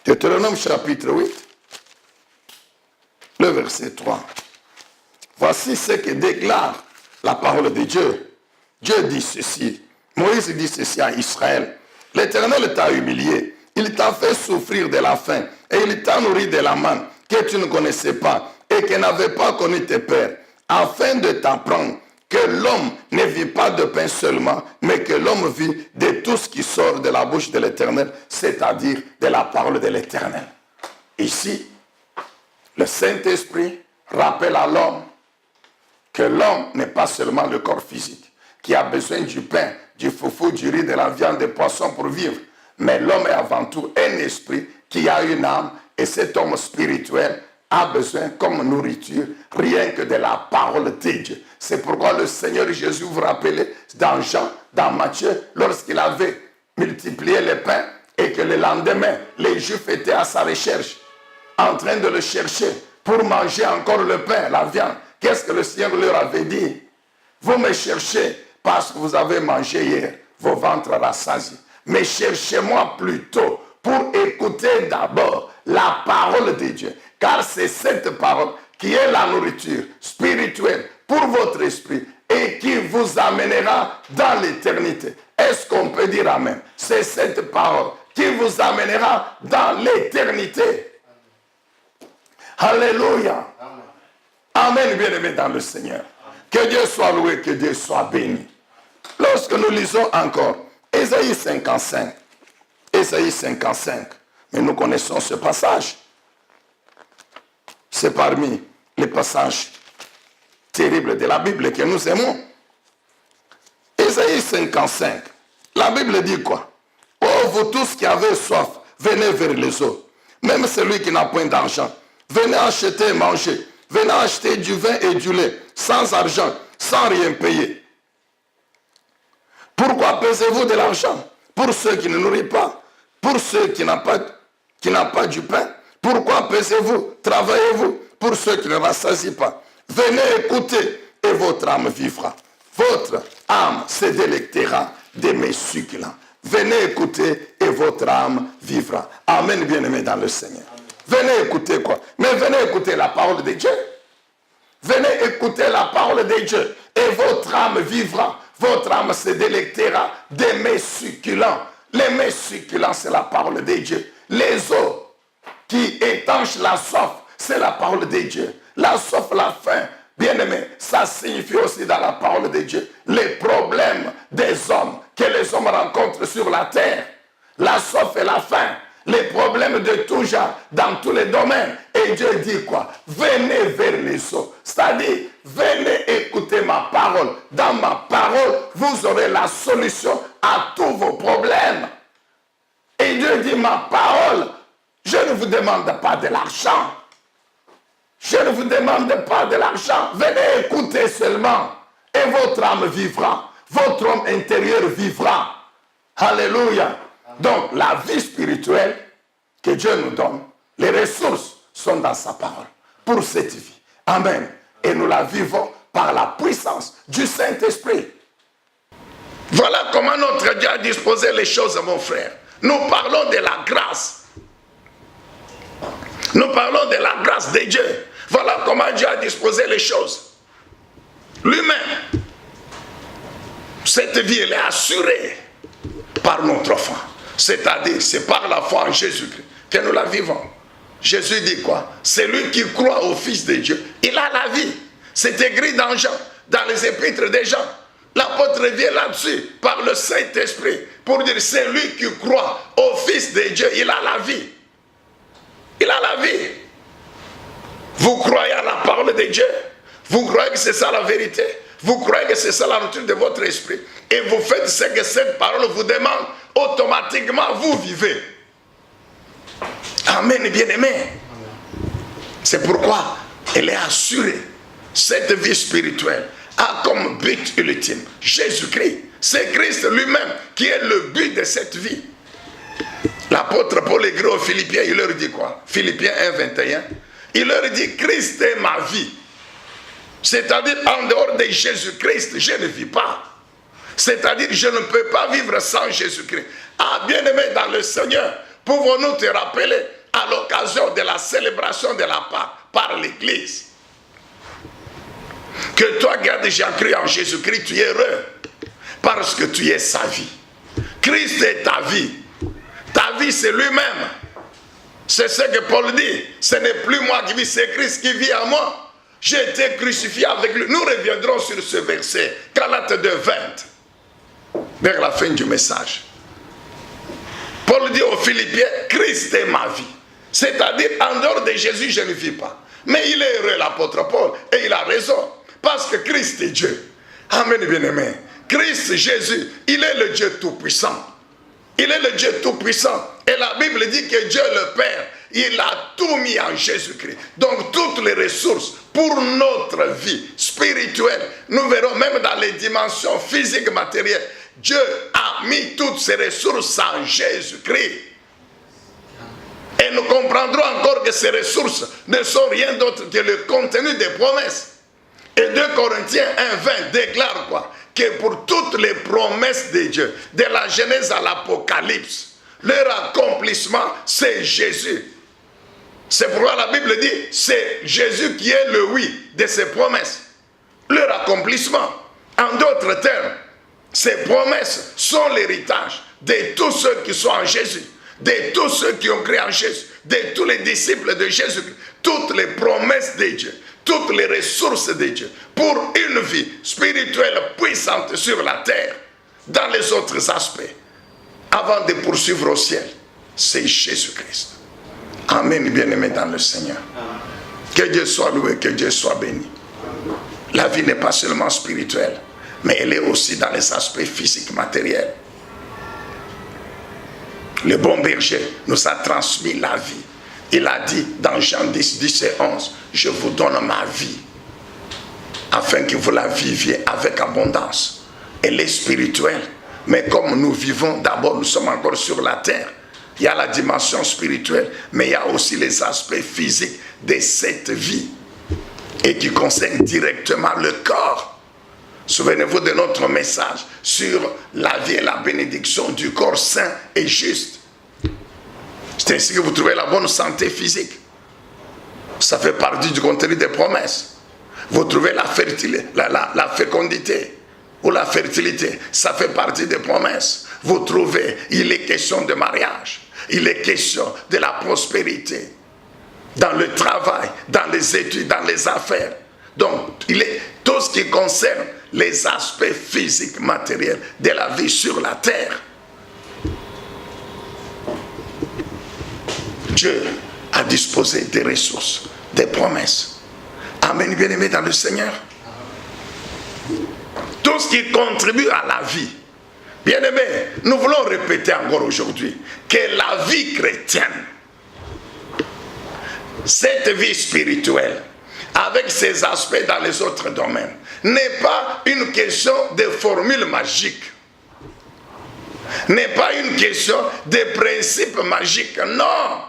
Deutéronome chapitre 8, le verset 3. Voici ce que déclare la parole de Dieu. Dieu dit ceci. Moïse dit ceci à Israël. L'Éternel t'a humilié. Il t'a fait souffrir de la faim. Et il t'a nourri de la manne que tu ne connaissais pas et que n'avaient pas connu tes pères. Afin de t'apprendre que l'homme ne vit pas de pain seulement, mais que l'homme vit de tout ce qui sort de la bouche de l'Éternel, c'est-à-dire de la parole de l'Éternel. Ici, le Saint-Esprit rappelle à l'homme que l'homme n'est pas seulement le corps physique, qui a besoin du pain, du foufou, du riz, de la viande, des poissons pour vivre. Mais l'homme est avant tout un esprit qui a une âme, et cet homme spirituel a besoin comme nourriture rien que de la parole de Dieu. C'est pourquoi le Seigneur Jésus, vous rappelez, dans Jean, dans Matthieu, lorsqu'il avait multiplié les pains et que le lendemain, les Juifs étaient à sa recherche, en train de le chercher pour manger encore le pain, la viande. Qu'est-ce que le Seigneur leur avait dit? Vous me cherchez parce que vous avez mangé hier, vos ventres rassasiés. Mais cherchez-moi plutôt pour écouter d'abord la parole de Dieu. Car c'est cette parole qui est la nourriture spirituelle pour votre esprit et qui vous amènera dans l'éternité. Est-ce qu'on peut dire amen? C'est cette parole qui vous amènera dans l'éternité. Alléluia. Amen, bien-aimé dans le Seigneur. Que Dieu soit loué, que Dieu soit béni. Lorsque nous lisons encore Ésaïe 55, Ésaïe 55, mais nous connaissons ce passage. C'est parmi les passages terribles de la Bible que nous aimons. Ésaïe 55, la Bible dit quoi? Oh, vous tous qui avez soif, venez vers les eaux. Même celui qui n'a point d'argent, venez acheter et manger. Venez acheter du vin et du lait, sans argent, sans rien payer. Pourquoi pesez-vous de l'argent? Pour ceux qui ne nourrissent pas, pour ceux qui n'ont pas du pain. Pourquoi pesez-vous? Travaillez-vous pour ceux qui ne rassasient pas. Venez écouter et votre âme vivra. Votre âme se délectera de mes succulents. Venez écouter et votre âme vivra. Amen, bien-aimé dans le Seigneur. Venez écouter quoi? Mais venez écouter la parole de Dieu. Venez écouter la parole de Dieu et votre âme vivra. Votre âme se délectera des mets succulents. Les mets succulents, c'est la parole de Dieu. Les eaux qui étanchent la soif, c'est la parole de Dieu. La soif, la faim, bien aimé, ça signifie aussi dans la parole de Dieu les problèmes des hommes que les hommes rencontrent sur la terre. La soif et la faim. Les problèmes de tout genre, dans tous les domaines. Et Dieu dit quoi? Venez vers les eaux. C'est-à-dire, venez écouter ma parole. Dans ma parole, vous aurez la solution à tous vos problèmes. Et Dieu dit, ma parole, je ne vous demande pas de l'argent. Je ne vous demande pas de l'argent. Venez écouter seulement. Et votre âme vivra. Votre homme intérieur vivra. Alléluia. Donc, la vie spirituelle que Dieu nous donne, les ressources sont dans sa parole pour cette vie. Amen. Et nous la vivons par la puissance du Saint-Esprit. Voilà comment notre Dieu a disposé les choses, mon frère. Nous parlons de la grâce. Nous parlons de la grâce de Dieu. Voilà comment Dieu a disposé les choses. Lui-même, cette vie, elle est assurée par notre foi. C'est-à-dire, c'est par la foi en Jésus-Christ que nous la vivons. Jésus dit quoi? Celui qui croit au Fils de Dieu, il a la vie. C'est écrit dans Jean, dans les épîtres de Jean. L'apôtre vient là-dessus par le Saint-Esprit pour dire celui qui croit au Fils de Dieu, il a la vie. Il a la vie. Vous croyez à la parole de Dieu? Vous croyez que c'est ça la vérité? Vous croyez que c'est ça la nature de votre esprit? Et vous faites ce que cette parole vous demande, automatiquement vous vivez. Amen, bien-aimé. C'est pourquoi elle est assurée. Cette vie spirituelle a comme but ultime Jésus-Christ. C'est Christ lui-même qui est le but de cette vie. L'apôtre Paul écrit aux Philippiens, il leur dit quoi? Philippiens 1, 21. Il leur dit, Christ est ma vie. C'est-à-dire, en dehors de Jésus-Christ, je ne vis pas. C'est-à-dire, je ne peux pas vivre sans Jésus-Christ. Ah, bien-aimé dans le Seigneur, pouvons-nous te rappeler à l'occasion de la célébration de la Pâque par l'Église que toi qui as déjà cru en Jésus-Christ, tu es heureux parce que tu es sa vie. Christ est ta vie. Ta vie, c'est lui-même. C'est ce que Paul dit. Ce n'est plus moi qui vis, c'est Christ qui vit en moi. J'ai été crucifié avec lui. Nous reviendrons sur ce verset, Galates 2, 20, vers la fin du message. Paul dit aux Philippiens, Christ est ma vie. C'est-à-dire, en dehors de Jésus, je ne vis pas. Mais il est heureux, l'apôtre Paul, et il a raison. Parce que Christ est Dieu. Amen, bien-aimé. Christ, Jésus, il est le Dieu tout-puissant. Il est le Dieu tout-puissant. Et la Bible dit que Dieu le Père, il a tout mis en Jésus-Christ. Donc toutes les ressources pour notre vie spirituelle, nous verrons même dans les dimensions physiques, matérielles, Dieu a mis toutes ces ressources en Jésus-Christ. Et nous comprendrons encore que ces ressources ne sont rien d'autre que le contenu des promesses. Et 2 Corinthiens 1, 20 déclare quoi? Que pour toutes les promesses de Dieu, de la Genèse à l'Apocalypse, leur accomplissement, c'est Jésus. C'est pourquoi la Bible dit, c'est Jésus qui est le oui de ces promesses. Leur accomplissement. En d'autres termes, ces promesses sont l'héritage de tous ceux qui sont en Jésus, de tous ceux qui ont cru en Jésus, de tous les disciples de Jésus. Toutes les promesses de Dieu, toutes les ressources de Dieu pour une vie spirituelle puissante sur la terre, dans les autres aspects, avant de poursuivre au ciel, c'est Jésus-Christ. Amen, bien-aimé dans le Seigneur. Que Dieu soit loué, que Dieu soit béni. La vie n'est pas seulement spirituelle, mais elle est aussi dans les aspects physiques, matériels. Le bon berger nous a transmis la vie. Il a dit dans Jean 10, 10 et 11, je vous donne ma vie, afin que vous la viviez avec abondance. Elle est spirituelle, mais comme nous vivons, d'abord nous sommes encore sur la terre, il y a la dimension spirituelle, mais il y a aussi les aspects physiques de cette vie, et qui concernent directement le corps. Souvenez-vous de notre message sur la vie et la bénédiction du corps sain et juste. C'est ainsi que vous trouvez la bonne santé physique. Ça fait partie du contenu des promesses. Vous trouvez la fécondité ou la fertilité. Ça fait partie des promesses. Vous trouvez, il est question de mariage. Il est question de la prospérité. Dans le travail, dans les études, dans les affaires. Donc, il est tout ce qui concerne les aspects physiques, matériels de la vie sur la terre. Dieu a disposé des ressources, des promesses. Amen, bien-aimé dans le Seigneur. Tout ce qui contribue à la vie. Bien-aimé, nous voulons répéter encore aujourd'hui que la vie chrétienne, cette vie spirituelle, avec ses aspects dans les autres domaines, n'est pas une question de formule magique. N'est pas une question de principe magique, non.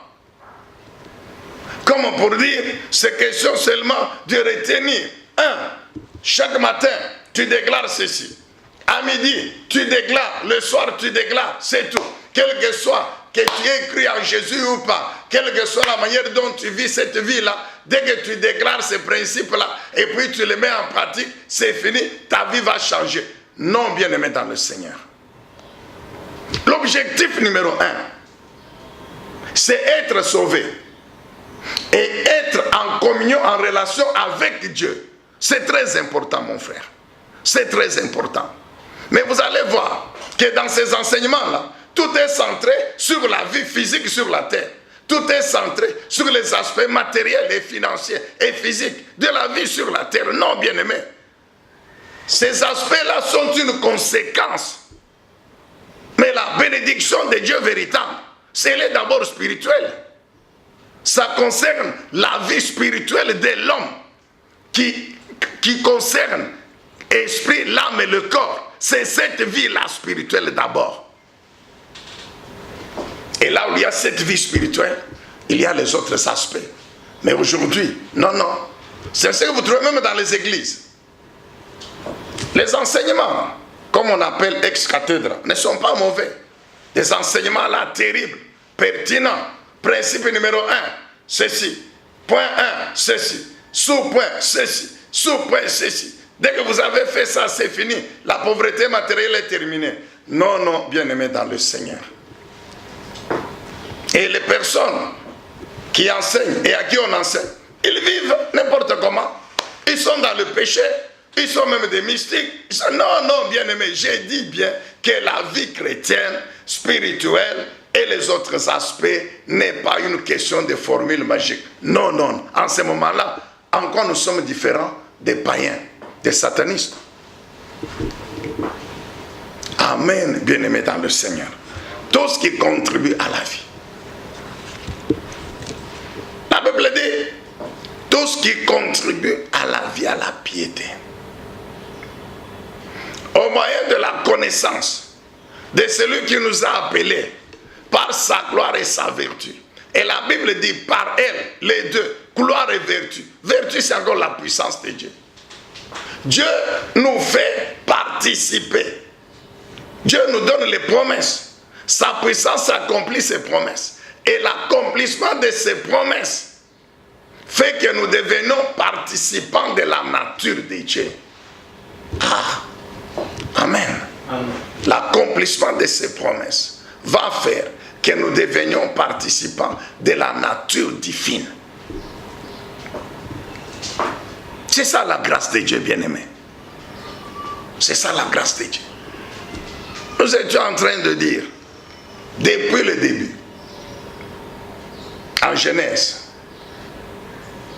Comme pour dire, c'est question seulement de retenir. Chaque matin, tu déclares ceci. À midi, tu déclares. Le soir, tu déclares. C'est tout. Quel que soit que tu aies cru en Jésus ou pas, quelle que soit la manière dont tu vis cette vie-là, dès que tu déclares ces principes-là, et puis tu les mets en pratique, c'est fini, ta vie va changer. Non, bien-aimé dans le Seigneur. L'objectif numéro 1, c'est être sauvé. et être en communion, en relation avec Dieu. C'est très important, mon frère. C'est très important. Mais vous allez voir que dans ces enseignements-là, tout est centré sur la vie physique sur la terre. Tout est centré sur les aspects matériels et financiers et physiques de la vie sur la terre. Non, bien-aimés. Ces aspects-là sont une conséquence. Mais la bénédiction de Dieu véritable, c'est d'abord spirituelle. Ça concerne la vie spirituelle de l'homme qui concerne l'esprit, l'âme et le corps. C'est cette vie-là spirituelle d'abord. Et là où il y a cette vie spirituelle, il y a les autres aspects. Mais aujourd'hui, non. C'est ce que vous trouvez même dans les églises. Les enseignements, comme on appelle ex-cathèdre, ne sont pas mauvais. Des enseignements là terribles, pertinents. Principe numéro 1, ceci. Point 1, ceci. Sous-point, ceci. Sous-point, ceci. Dès que vous avez fait ça, c'est fini. La pauvreté matérielle est terminée. Non, bien-aimés dans le Seigneur. Et les personnes qui enseignent et à qui on enseigne, ils vivent n'importe comment. Ils sont dans le péché. Ils sont même des mystiques. Non, bien-aimés, j'ai dit bien que la vie chrétienne, spirituelle et les autres aspects n'est pas une question de formule magique. Non. En ce moment-là, encore nous sommes différents des païens, des satanistes. Amen, bien-aimés dans le Seigneur. Tout ce qui contribue à la vie. La Bible dit, tout ce qui contribue à la vie, à la piété. Au moyen de la connaissance de celui qui nous a appelés par sa gloire et sa vertu. Et la Bible dit par elle, les deux, gloire et vertu. Vertu, c'est encore la puissance de Dieu. Dieu nous fait participer. Dieu nous donne les promesses. Sa puissance accomplit ses promesses. Et l'accomplissement de ces promesses fait que nous devenons participants de la nature de Dieu. Amen. L'accomplissement de ces promesses va faire que nous devenions participants de la nature divine. C'est ça la grâce de Dieu, bien-aimé. C'est ça la grâce de Dieu. Nous étions en train de dire, depuis le début, en Genèse,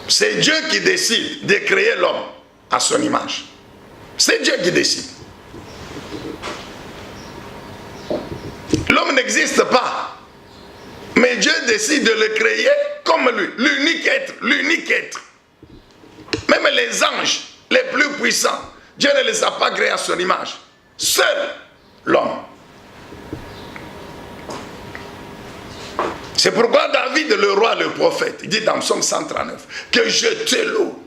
c'est Dieu qui décide de créer l'homme à son image. C'est Dieu qui décide. L'homme n'existe pas. Mais Dieu décide de le créer comme lui. L'unique être. Même les anges les plus puissants, Dieu ne les a pas créés à son image. Seul l'homme. C'est pourquoi David, le roi, le prophète, dit dans Psaume 139 que je te loue.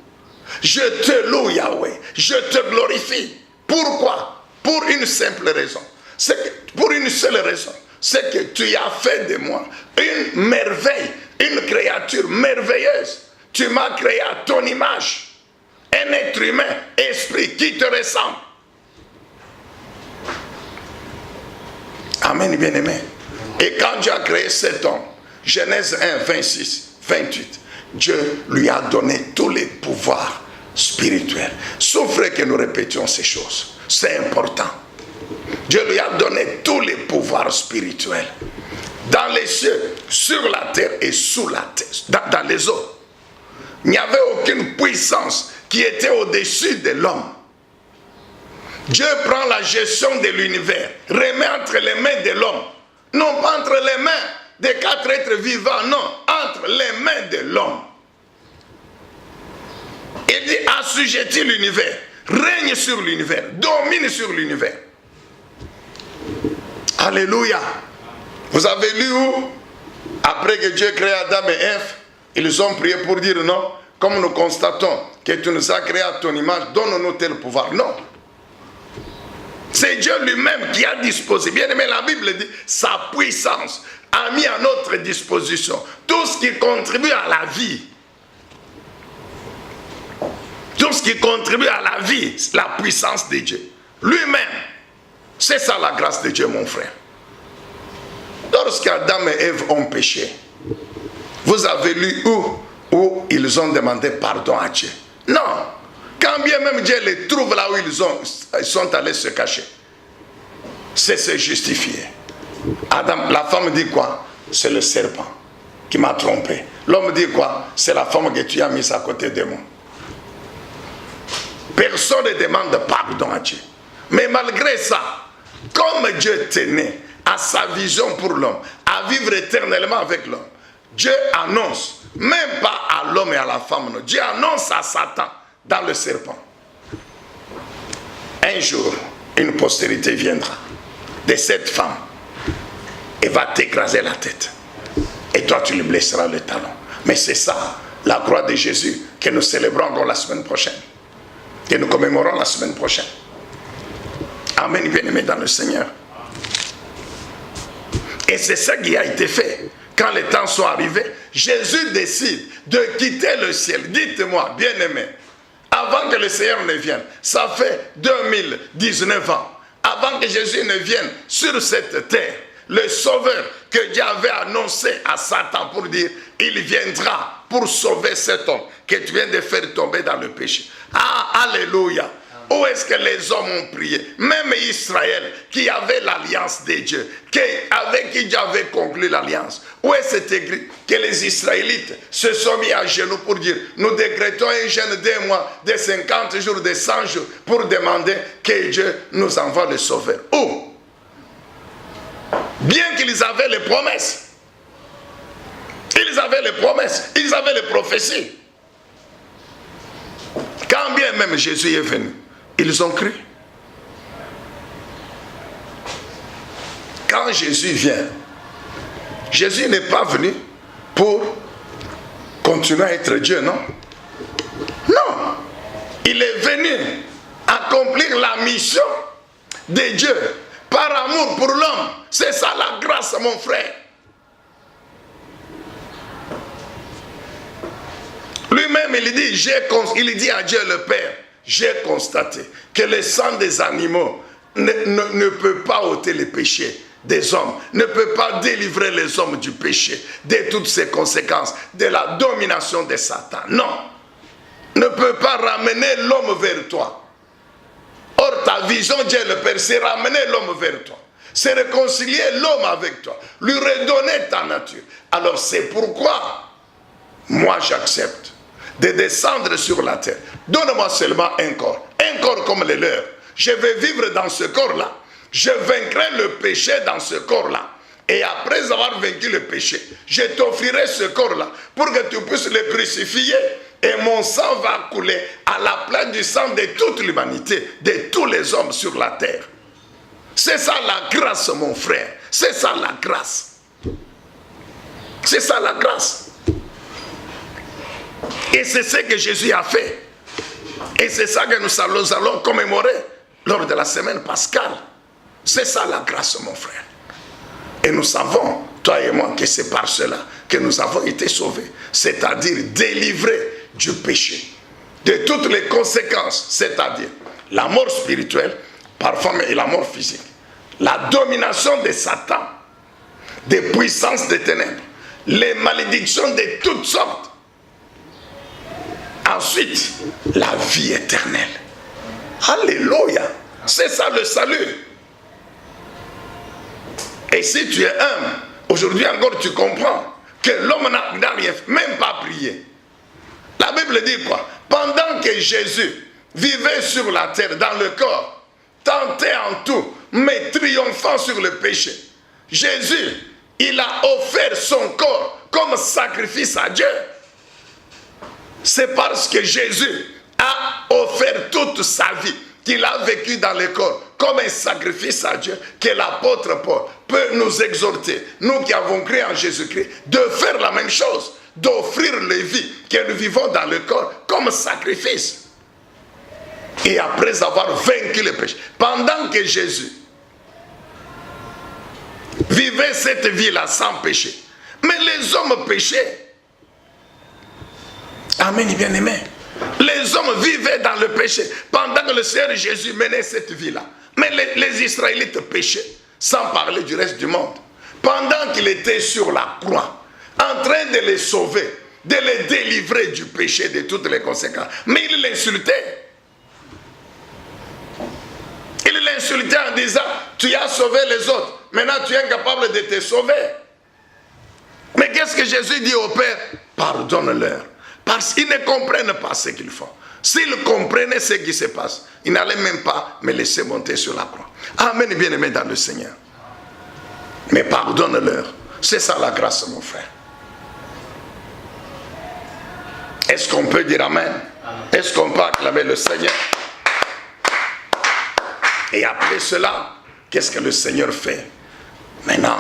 Je te loue, Yahweh. Je te glorifie. Pourquoi? Pour une simple raison. Pour une seule raison. C'est que tu as fait de moi une merveille, une créature merveilleuse. Tu m'as créé à ton image. Un être humain, esprit qui te ressemble. Amen, bien-aimé. Et quand Dieu a créé cet homme, Genèse 1, 26, 28, Dieu lui a donné tous les pouvoirs spirituels. Sauf que nous répétions ces choses. C'est important. Dieu lui a donné tous les pouvoirs spirituels. Dans les cieux, sur la terre et sous la terre, dans les eaux. Il n'y avait aucune puissance qui était au-dessus de l'homme. Dieu prend la gestion de l'univers, remet entre les mains de l'homme. Non pas entre les mains des 4 êtres vivants, non, entre les mains de l'homme. Il dit assujettis l'univers, règne sur l'univers, domine sur l'univers. Alléluia. Vous avez lu où? Après que Dieu crée Adam et Ève, ils ont prié pour dire non. Comme nous constatons que tu nous as créé à ton image, donne-nous tel pouvoir. Non. C'est Dieu lui-même qui a disposé. Bien aimé, la Bible dit, sa puissance a mis à notre disposition tout ce qui contribue à la vie. Tout ce qui contribue à la vie, la puissance de Dieu. Lui-même. C'est ça la grâce de Dieu, mon frère. Lorsqu'Adam et Ève ont péché, vous avez lu où ils ont demandé pardon à Dieu. Non. Quand bien même Dieu les trouve là où ils sont allés se cacher. C'est se justifier. Adam, la femme dit quoi? C'est le serpent qui m'a trompé. L'homme dit quoi? C'est la femme que tu as mise à côté de moi. Personne ne demande pardon à Dieu. Mais malgré ça, comme Dieu tenait à sa vision pour l'homme, à vivre éternellement avec l'homme, Dieu annonce, même pas à l'homme et à la femme, non, Dieu annonce à Satan dans le serpent. Un jour, une postérité viendra de cette femme et va t'écraser la tête. Et toi, tu lui blesseras le talon. Mais c'est ça, la croix de Jésus, que nous célébrons encore la semaine prochaine. Que nous commémorons la semaine prochaine. Amen, bien-aimés dans le Seigneur. Et c'est ça qui a été fait. Quand les temps sont arrivés, Jésus décide de quitter le ciel. Dites-moi, bien-aimés, avant que le Seigneur ne vienne, ça fait 2019 ans, avant que Jésus ne vienne sur cette terre, le Sauveur que Dieu avait annoncé à Satan pour dire, il viendra pour sauver cet homme que tu viens de faire tomber dans le péché. Ah, alléluia. Où est-ce que les hommes ont prié? Même Israël, qui avait l'alliance de Dieu, avec qui Dieu avait conclu l'alliance. Où est-ce écrit que les Israélites se sont mis à genoux pour dire, nous décrétons un jeûne d'un mois, de 50 jours, de 100 jours, pour demander que Dieu nous envoie le Sauveur. Où? Bien qu'ils avaient les promesses. Ils avaient les promesses, ils avaient les prophéties. Quand bien même Jésus est venu, ils ont cru. Quand Jésus vient, Jésus n'est pas venu pour continuer à être Dieu, non? Non. Il est venu accomplir la mission de Dieu par amour pour l'homme. C'est ça la grâce, mon frère. Lui-même, il dit à Dieu le Père, j'ai constaté que le sang des animaux ne peut pas ôter les péchés des hommes, ne peut pas délivrer les hommes du péché, de toutes ses conséquences, de la domination de Satan. Non, ne peut pas ramener l'homme vers toi. Or, ta vision, Dieu le Père, c'est ramener l'homme vers toi. C'est réconcilier l'homme avec toi, lui redonner ta nature. Alors c'est pourquoi moi j'accepte de descendre sur la terre. Donne-moi seulement un corps comme le leur. Je vais vivre dans ce corps-là. Je vaincrai le péché dans ce corps-là. Et après avoir vaincu le péché, je t'offrirai ce corps-là pour que tu puisses le crucifier. Et mon sang va couler à la place du sang de toute l'humanité, de tous les hommes sur la terre. C'est ça la grâce, mon frère. C'est ça la grâce. C'est ça la grâce. Et c'est ce que Jésus a fait. Et c'est ça que nous allons commémorer lors de la semaine pascale. C'est ça la grâce, mon frère. Et nous savons, toi et moi, que c'est par cela que nous avons été sauvés. C'est-à-dire délivrés du péché, de toutes les conséquences, c'est-à-dire la mort spirituelle, parfois et la mort physique, la domination de Satan, des puissances des ténèbres, les malédictions de toutes sortes. Ensuite, la vie éternelle. Alléluia. C'est ça le salut. Et si tu es humble, aujourd'hui encore tu comprends que l'homme n'a rien fait, même pas prié. La Bible dit quoi? Pendant que Jésus vivait sur la terre, dans le corps, tenté en tout, mais triomphant sur le péché, Jésus, il a offert son corps comme sacrifice à Dieu. C'est parce que Jésus a offert toute sa vie, qu'il a vécu dans le corps, comme un sacrifice à Dieu, que l'apôtre Paul peut nous exhorter, nous qui avons cru en Jésus-Christ, de faire la même chose, d'offrir les vies que nous vivons dans le corps comme sacrifice. Et après avoir vaincu le péché, pendant que Jésus vivait cette vie-là sans péché, mais les hommes péchaient. Amen, bien-aimé. Les hommes vivaient dans le péché pendant que le Seigneur Jésus menait cette vie-là. Mais les Israélites péchaient, sans parler du reste du monde. Pendant qu'il était sur la croix, en train de les sauver, de les délivrer du péché, de toutes les conséquences. Mais il l'insultait. Il l'insultait en disant, tu as sauvé les autres, maintenant tu es incapable de te sauver. Mais qu'est-ce que Jésus dit au Père? Pardonne-leur, parce qu'ils ne comprennent pas ce qu'ils font. S'ils comprenaient ce qui se passe, ils n'allaient même pas me laisser monter sur la croix. Amen, bien-aimé dans le Seigneur. Mais pardonne-leur. C'est ça la grâce, mon frère. Est-ce qu'on peut dire Amen? Est-ce qu'on peut acclamer le Seigneur? Et après cela, qu'est-ce que le Seigneur fait? Maintenant,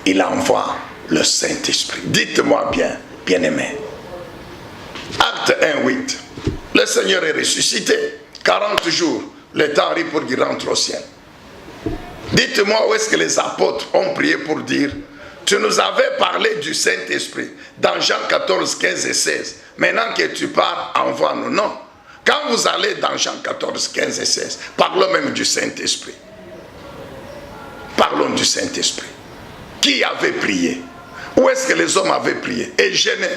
il envoie le Saint-Esprit. Dites-moi bien, bien-aimé. Acte 1:8. Le Seigneur est ressuscité. 40 jours, le temps arrive pour qu'il rentre au ciel. Dites-moi où est-ce que les apôtres ont prié pour dire, tu nous avais parlé du Saint-Esprit dans Jean 14, 15 et 16. Maintenant que tu pars, envoie-nous. Non. Quand vous allez dans Jean 14, 15 et 16, parlons même du Saint-Esprit. Parlons du Saint-Esprit. Qui avait prié? Où est-ce que les hommes avaient prié et gêné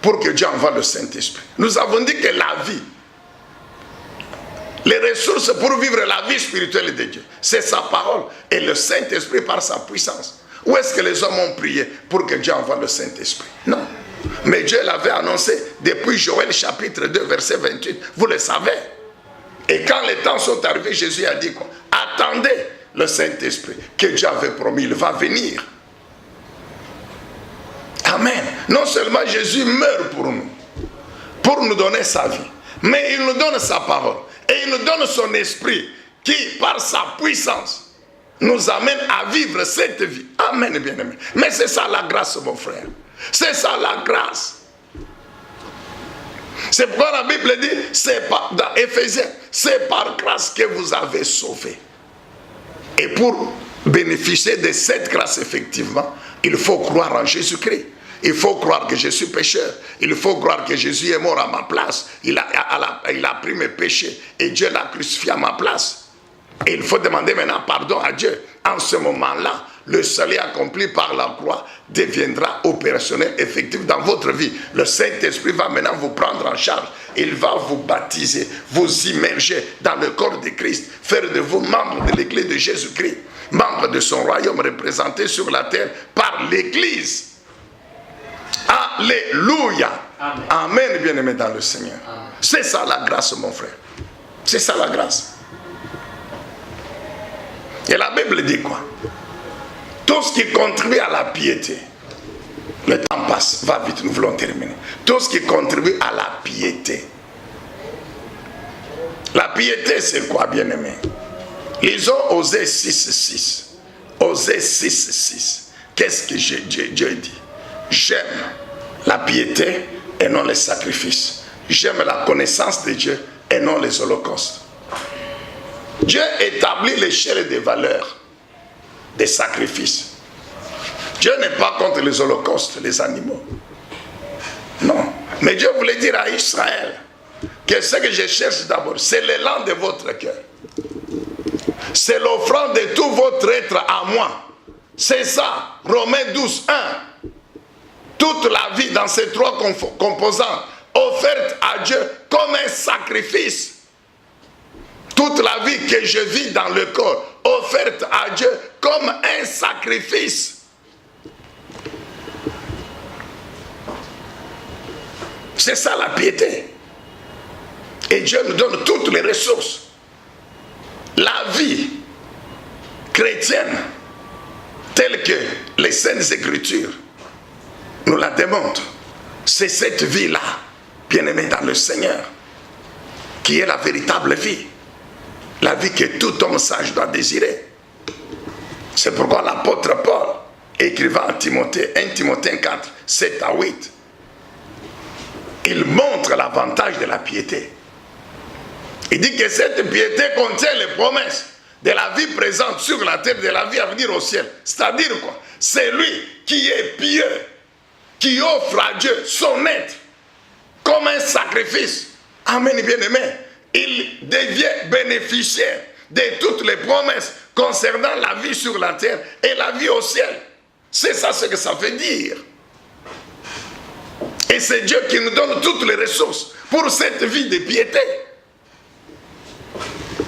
pour que Dieu envoie le Saint-Esprit? Nous avons dit que la vie, les ressources pour vivre la vie spirituelle de Dieu, c'est sa parole et le Saint-Esprit par sa puissance. Où est-ce que les hommes ont prié pour que Dieu envoie le Saint-Esprit? Non. Mais Dieu l'avait annoncé depuis Joël chapitre 2 verset 28. Vous le savez. Et quand les temps sont arrivés, Jésus a dit quoi? Attendez le Saint-Esprit que Dieu avait promis, il va venir. Amen. Non seulement Jésus meurt pour nous donner sa vie, mais il nous donne sa parole. Et il nous donne son esprit qui, par sa puissance, nous amène à vivre cette vie. Amen, bien-aimé. Mais c'est ça la grâce, mon frère. C'est ça la grâce. C'est pourquoi la Bible dit, c'est dans Éphésiens, c'est par grâce que vous avez sauvé. Et pour bénéficier de cette grâce, effectivement, il faut croire en Jésus-Christ. Il faut croire que je suis pécheur. Il faut croire que Jésus est mort à ma place. Il a pris mes péchés et Dieu l'a crucifié à ma place. Et il faut demander maintenant pardon à Dieu. En ce moment-là, le salut accompli par la croix deviendra opérationnel, effectif dans votre vie. Le Saint-Esprit va maintenant vous prendre en charge. Il va vous baptiser, vous immerger dans le corps de Christ, faire de vous membres de l'Église de Jésus-Christ, membres de son royaume représenté sur la terre par l'Église. Alléluia. Amen, Amen, bien-aimé dans le Seigneur. C'est ça la grâce, mon frère. C'est ça la grâce. Et la Bible dit quoi? Tout ce qui contribue à la piété. Le temps passe, va vite, nous voulons terminer. Tout ce qui contribue à la piété. La piété, c'est quoi, bien-aimé? Lisons Osée 6:6. Osée 6:6. Qu'est-ce que Dieu dit? J'aime la piété et non les sacrifices. J'aime la connaissance de Dieu et non les holocaustes. Dieu établit l'échelle des valeurs des sacrifices. Dieu n'est pas contre les holocaustes, les animaux. Non. Mais Dieu voulait dire à Israël que ce que je cherche d'abord, c'est l'élan de votre cœur. C'est l'offrande de tout votre être à moi. C'est ça, Romains 12:1. Toute la vie dans ces trois composantes, offerte à Dieu comme un sacrifice. Toute la vie que je vis dans le corps, offerte à Dieu comme un sacrifice. C'est ça la piété. Et Dieu nous donne toutes les ressources. La vie chrétienne, telle que les Saintes Écritures nous la démontrent, c'est cette vie-là, bien-aimée dans le Seigneur, qui est la véritable vie. La vie que tout homme sage doit désirer. C'est pourquoi l'apôtre Paul, écrivant à Timothée, 1 Timothée 4, 7 à 8, il montre l'avantage de la piété. Il dit que cette piété contient les promesses de la vie présente sur la terre, de la vie à venir au ciel. C'est-à-dire quoi? C'est lui qui est pieux, qui offre à Dieu son être comme un sacrifice. Amen, bien-aimé. Il devient bénéficiaire de toutes les promesses concernant la vie sur la terre et la vie au ciel. C'est ça ce que ça veut dire. Et c'est Dieu qui nous donne toutes les ressources pour cette vie de piété.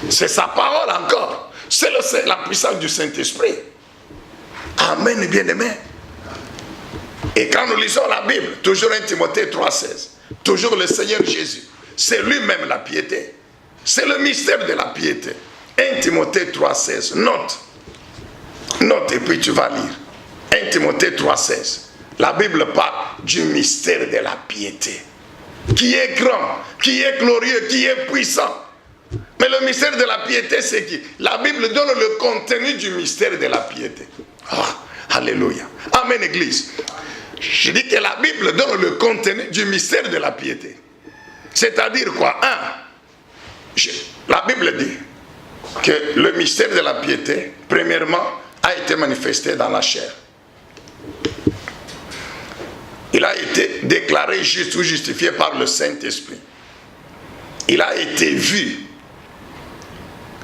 C'est sa parole encore. C'est la puissance du Saint-Esprit. Amen, bien-aimé. Et quand nous lisons la Bible, toujours 1 Timothée 3,16, toujours le Seigneur Jésus, c'est lui-même la piété. C'est le mystère de la piété. 1 Timothée 3,16, note. Note et puis tu vas lire. 1 Timothée 3,16. La Bible parle du mystère de la piété. Qui est grand, qui est glorieux, qui est puissant. Mais le mystère de la piété, c'est qui? La Bible donne le contenu du mystère de la piété. Oh, alléluia. Amen, Église. Je dis que la Bible donne le contenu du mystère de la piété. C'est-à-dire quoi? La Bible dit que le mystère de la piété, premièrement, a été manifesté dans la chair. Il a été déclaré juste ou justifié par le Saint-Esprit. Il a été vu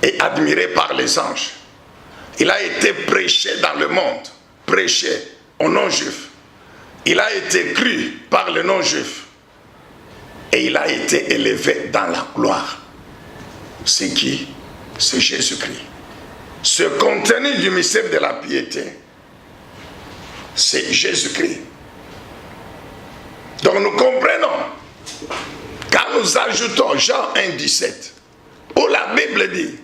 et admiré par les anges. Il a été prêché dans le monde, prêché aux non-juifs. Il a été cru par les non-juifs. Et il a été élevé dans la gloire. C'est qui? C'est Jésus-Christ. Ce contenu du mystère de la piété, c'est Jésus-Christ. Donc nous comprenons, quand nous ajoutons Jean 1,17, où la Bible dit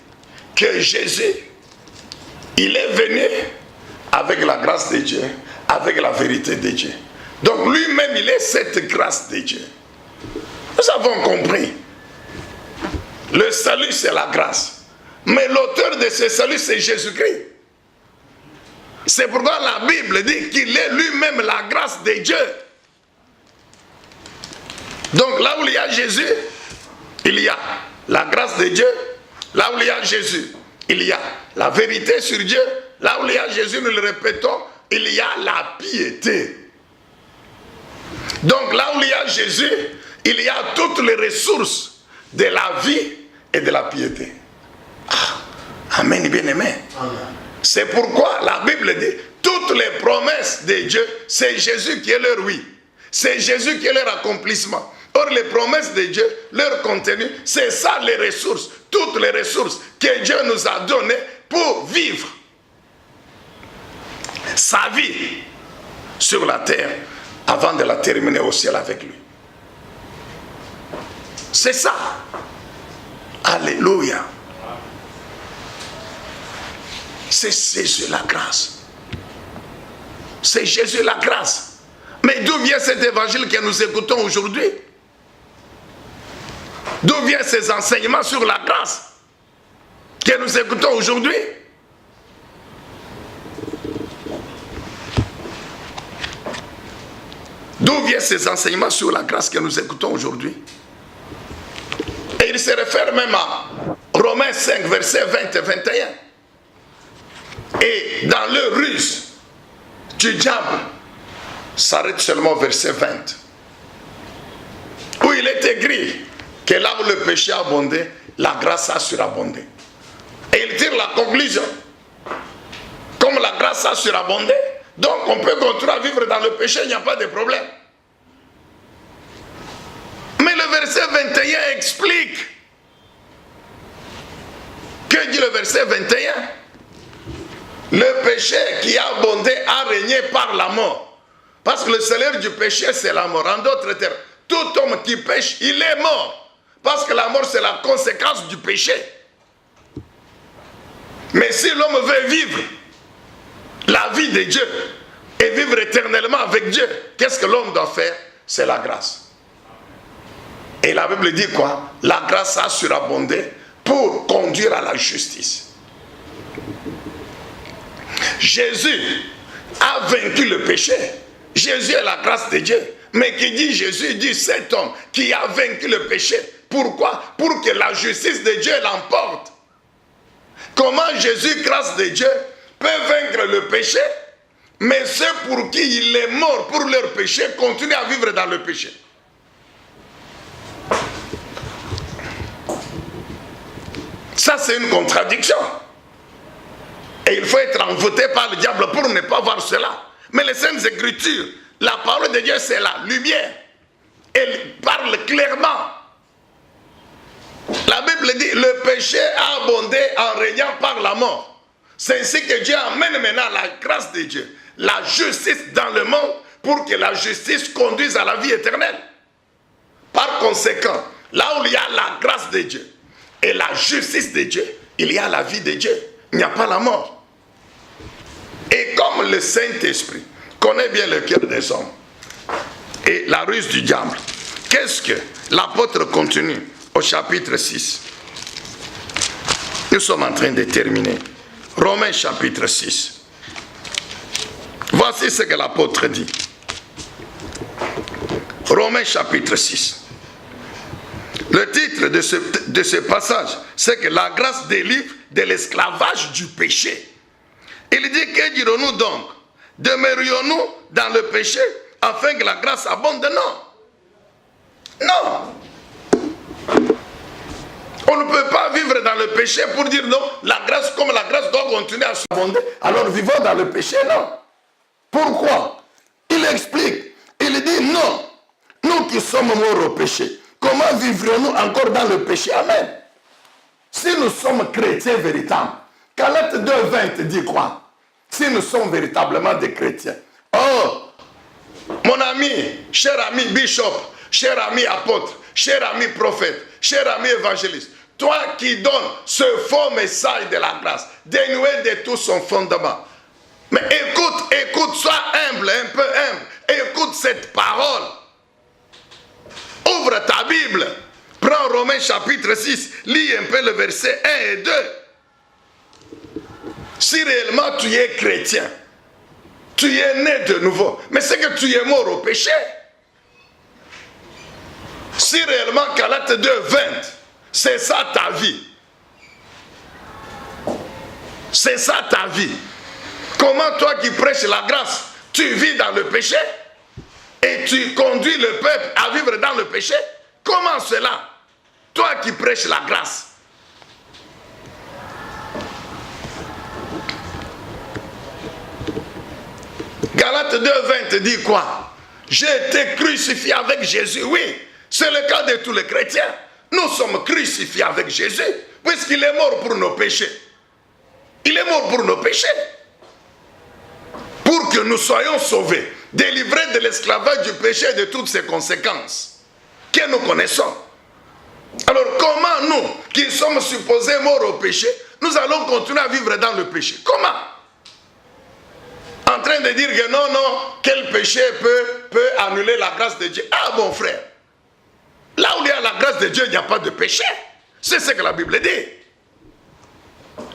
que Jésus, il est venu avec la grâce de Dieu, avec la vérité de Dieu. Donc lui-même, il est cette grâce de Dieu. Nous avons compris. Le salut, c'est la grâce. Mais l'auteur de ce salut, c'est Jésus-Christ. C'est pourquoi la Bible dit qu'il est lui-même la grâce de Dieu. Donc là où il y a Jésus, il y a la grâce de Dieu. Là où il y a Jésus, il y a la vérité sur Dieu. Là où il y a Jésus, nous le répétons, il y a la piété. Donc là où il y a Jésus, il y a toutes les ressources de la vie et de la piété. Amen, bien-aimé. C'est pourquoi la Bible dit, toutes les promesses de Dieu, c'est Jésus qui est leur oui. C'est Jésus qui est leur accomplissement. Or, les promesses de Dieu, leur contenu, c'est ça les ressources, toutes les ressources que Dieu nous a données pour vivre sa vie sur la terre avant de la terminer au ciel avec lui. C'est ça. Alléluia. C'est Jésus la grâce. C'est Jésus la grâce. Mais d'où vient cet évangile que nous écoutons aujourd'hui? D'où viennent ces enseignements sur la grâce que nous écoutons aujourd'hui? D'où viennent ces enseignements sur la grâce que nous écoutons aujourd'hui? Et il se réfère même à Romains 5, versets 20 et 21. Et dans le ruse du diable, s'arrête seulement au verset 20. Où il est écrit que là où le péché a abondé, la grâce a surabondé. Et il tire la conclusion. Comme la grâce a surabondé, donc on peut continuer à vivre dans le péché, il n'y a pas de problème. Mais le verset 21 explique. Que dit le verset 21? Le péché qui a abondé a régné par la mort. Parce que le salaire du péché, c'est la mort. En d'autres termes, tout homme qui pêche, il est mort. Parce que la mort, c'est la conséquence du péché. Mais si l'homme veut vivre la vie de Dieu et vivre éternellement avec Dieu, qu'est-ce que l'homme doit faire? C'est la grâce. Et la Bible dit quoi? La grâce a surabondé pour conduire à la justice. Jésus a vaincu le péché. Jésus est la grâce de Dieu. Mais qui dit Jésus? Il dit cet homme qui a vaincu le péché. Pourquoi? Pour que la justice de Dieu l'emporte. Comment Jésus, grâce de Dieu, peut vaincre le péché? Mais ceux pour qui il est mort pour leur péché continuent à vivre dans le péché. Ça, c'est une contradiction. Et il faut être envoûté par le diable pour ne pas voir cela. Mais les Saintes Écritures, la parole de Dieu, c'est la lumière. elle parle clairement. La Bible dit, le péché a abondé en régnant par la mort. C'est ainsi que Dieu amène maintenant la grâce de Dieu, la justice dans le monde, pour que la justice conduise à la vie éternelle. Par conséquent, là où il y a la grâce de Dieu et la justice de Dieu, il y a la vie de Dieu. Il n'y a pas la mort. Et comme le Saint-Esprit connaît bien le cœur des hommes et la ruse du diable, qu'est-ce que l'apôtre continue au chapitre 6? Nous sommes en train de terminer. Romains chapitre 6. Voici ce que l'apôtre dit. Romains chapitre 6. Le titre de ce passage, c'est que la grâce délivre de l'esclavage du péché. Il dit, que dirons-nous donc? Demeurions-nous dans le péché afin que la grâce abonde? Non. Non. On ne peut pas vivre dans le péché pour dire non, la grâce, comme la grâce doit continuer à s'abonder, alors vivons dans le péché, non. Pourquoi? Il explique, il dit non, nous qui sommes morts au péché, comment vivrions-nous encore dans le péché? Amen. Si nous sommes chrétiens véritables, Galates 2:20 dit quoi? Si nous sommes véritablement des chrétiens. Oh, mon ami, cher ami bishop, cher ami apôtre, cher ami prophète, cher ami évangéliste, toi qui donnes ce faux message de la grâce, dénué de tout son fondement. Mais écoute, sois humble, un peu humble, écoute cette parole. Ouvre ta Bible, prends Romains chapitre 6, lis un peu le verset 1 et 2. Si réellement tu es chrétien, tu es né de nouveau, mais c'est que tu es mort au péché. Si réellement Galates 2:20, c'est ça ta vie. C'est ça ta vie. Comment toi qui prêches la grâce, tu vis dans le péché et tu conduis le peuple à vivre dans le péché? Comment cela? Toi qui prêches la grâce. Galates 2:20 dit quoi? J'ai été crucifié avec Jésus. Oui, c'est le cas de tous les chrétiens. Nous sommes crucifiés avec Jésus, puisqu'il est mort pour nos péchés. Il est mort pour nos péchés. Pour que nous soyons sauvés, délivrés de l'esclavage du péché et de toutes ses conséquences que nous connaissons. Alors comment nous, qui sommes supposés morts au péché, nous allons continuer à vivre dans le péché? Comment? En train de dire que non, quel péché peut annuler la grâce de Dieu? Ah bon frère, là où il y a la grâce de Dieu, il n'y a pas de péché. C'est ce que la Bible dit.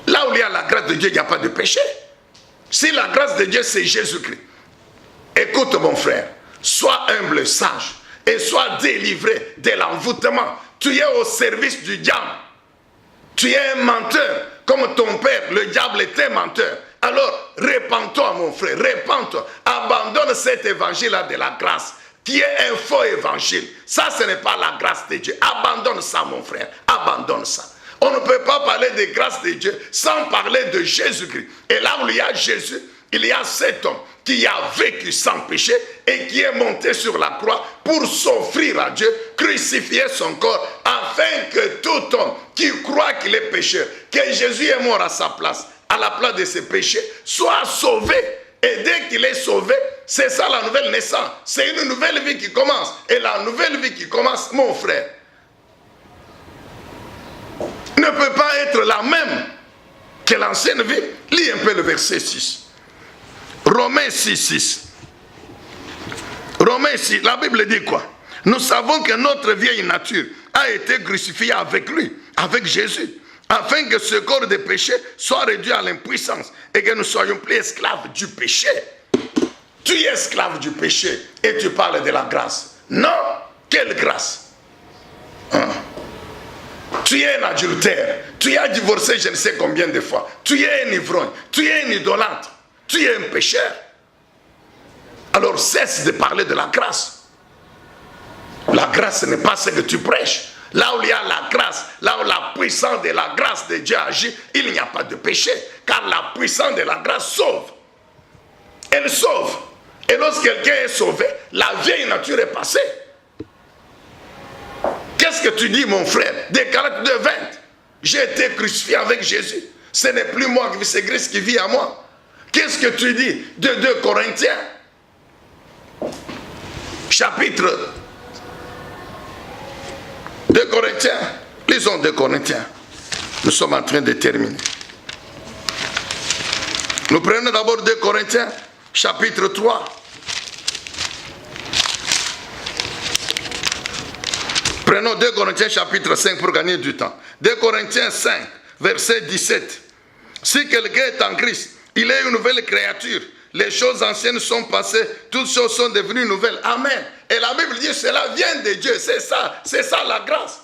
Là où il y a la grâce de Dieu, il n'y a pas de péché. Si la grâce de Dieu, c'est Jésus-Christ. Écoute mon frère, sois humble, sage, et sois délivré de l'envoûtement. Tu es au service du diable. Tu es un menteur, comme ton père, le diable était menteur. Alors, répands-toi mon frère, répands-toi. Abandonne cet évangile-là de la grâce, qui est un faux évangile. Ça, ce n'est pas la grâce de Dieu. Abandonne ça mon frère, abandonne ça. On ne peut pas parler de grâce de Dieu sans parler de Jésus-Christ. Et là où il y a Jésus, il y a cet homme qui a vécu sans péché et qui est monté sur la croix pour s'offrir à Dieu, crucifier son corps, afin que tout homme qui croit qu'il est pécheur, que Jésus est mort à sa place, à la place de ses péchés, soit sauvé. Et dès qu'il est sauvé, c'est ça la nouvelle naissance. C'est une nouvelle vie qui commence. Et la nouvelle vie qui commence, mon frère, ne peut pas être la même que l'ancienne vie. Lis un peu le verset 6. Romains 6, 6. Romains 6, la Bible dit quoi? Nous savons que notre vieille nature a été crucifiée avec lui, avec Jésus, afin que ce corps de péché soit réduit à l'impuissance et que nous soyons plus esclaves du péché. Tu es esclave du péché et tu parles de la grâce. Non, quelle grâce? Tu es un adultère, tu as divorcé je ne sais combien de fois, tu es un ivrogne, tu es un idolâtre, tu es un pécheur. Alors cesse de parler de la grâce. La grâce n'est pas ce que tu prêches. Là où il y a la grâce, là où la puissance de la grâce de Dieu agit, il n'y a pas de péché. Car la puissance de la grâce sauve. Elle sauve. Et lorsque quelqu'un est sauvé, la vieille nature est passée. Qu'est-ce que tu dis, mon frère? Des Galates 2:20. J'ai été crucifié avec Jésus. Ce n'est plus moi qui vis, c'est Christ qui vit à moi. Qu'est-ce que tu dis de 2 Corinthiens? Chapitre 2 Corinthiens. Lisons 2 Corinthiens. Nous sommes en train de terminer. Nous prenons d'abord 2 Corinthiens, chapitre 3. Prenons 2 Corinthiens, chapitre 5 pour gagner du temps. 2 Corinthiens 5, verset 17. Si quelqu'un est en Christ, il est une nouvelle créature. Les choses anciennes sont passées, toutes choses sont devenues nouvelles. Amen. Et la Bible dit, cela vient de Dieu. C'est ça la grâce.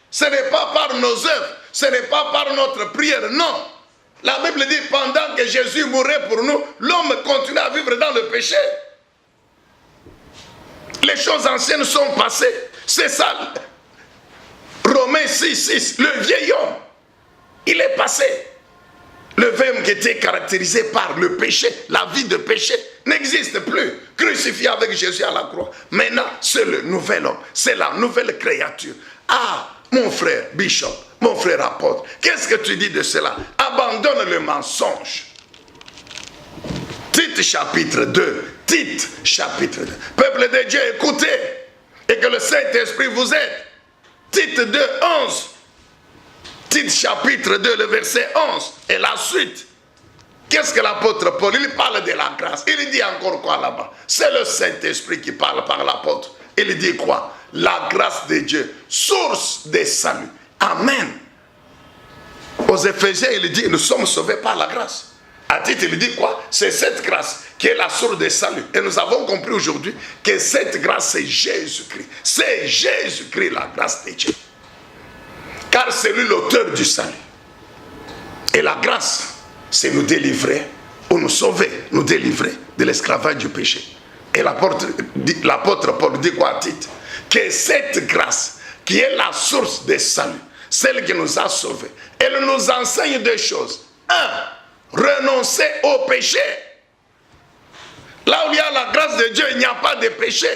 Ce n'est pas par nos œuvres, ce n'est pas par notre prière, non. La Bible dit, pendant que Jésus mourait pour nous, l'homme continue à vivre dans le péché. Les choses anciennes sont passées. C'est ça. Romains 6:6, le vieil homme, il est passé. Le vieil homme qui était caractérisé par le péché, la vie de péché, n'existe plus. Crucifié avec Jésus à la croix. Maintenant, c'est le nouvel homme. C'est la nouvelle créature. Ah, mon frère Bishop, mon frère apôtre, qu'est-ce que tu dis de cela? Abandonne le mensonge. Tite chapitre 2. Tite chapitre 2. Peuple de Dieu, écoutez. Et que le Saint-Esprit vous aide. Tite 2, 11. Tite chapitre 2, le verset 11. Et la suite. Qu'est-ce que l'apôtre Paul, il parle de la grâce. Il dit encore quoi là-bas? C'est le Saint-Esprit qui parle par l'apôtre. Il dit quoi? La grâce de Dieu, source des saluts. Amen. Aux Éphésiens, il dit, nous sommes sauvés par la grâce. À Tite, il dit quoi? C'est cette grâce qui est la source des saluts. Et nous avons compris aujourd'hui que cette grâce, c'est Jésus-Christ. C'est Jésus-Christ, la grâce de Dieu. Car c'est lui l'auteur du salut. Et la grâce, c'est nous délivrer, ou nous sauver, nous délivrer de l'esclavage du péché. Et l'apôtre Paul dit quoi à Tite? Que cette grâce, qui est la source des saluts, celle qui nous a sauvés, elle nous enseigne deux choses. 1. Renoncer au péché. Là où il y a la grâce de Dieu, il n'y a pas de péché.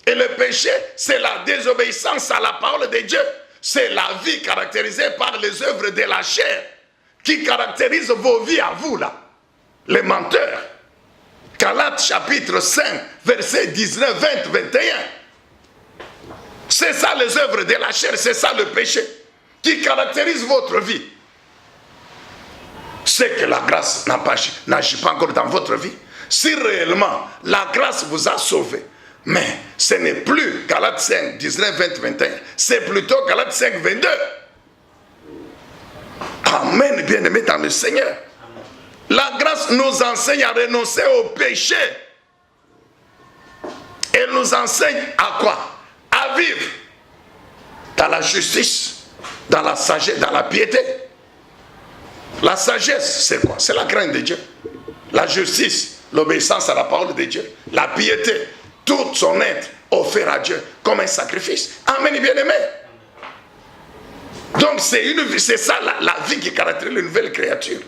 Et le péché, c'est la désobéissance à la parole de Dieu. C'est la vie caractérisée par les œuvres de la chair qui caractérise vos vies à vous là, les menteurs. Galates chapitre 5, versets 19, 20, 21. C'est ça les œuvres de la chair, c'est ça le péché qui caractérise votre vie. C'est que la grâce n'agit pas encore dans votre vie. Si réellement la grâce vous a sauvé, mais ce n'est plus Galates 5, 19, 20, 21, c'est plutôt Galates 5, 22. Amen, bien-aimés dans le Seigneur. La grâce nous enseigne à renoncer au péché. Elle nous enseigne à quoi? À vivre dans la justice, dans la sagesse, dans la piété. La sagesse, c'est quoi? C'est la crainte de Dieu. La justice, l'obéissance à la parole de Dieu. La piété, tout son être offert à Dieu comme un sacrifice. Amen, bien-aimé. Donc c'est ça la vie qui caractérise une nouvelle créature.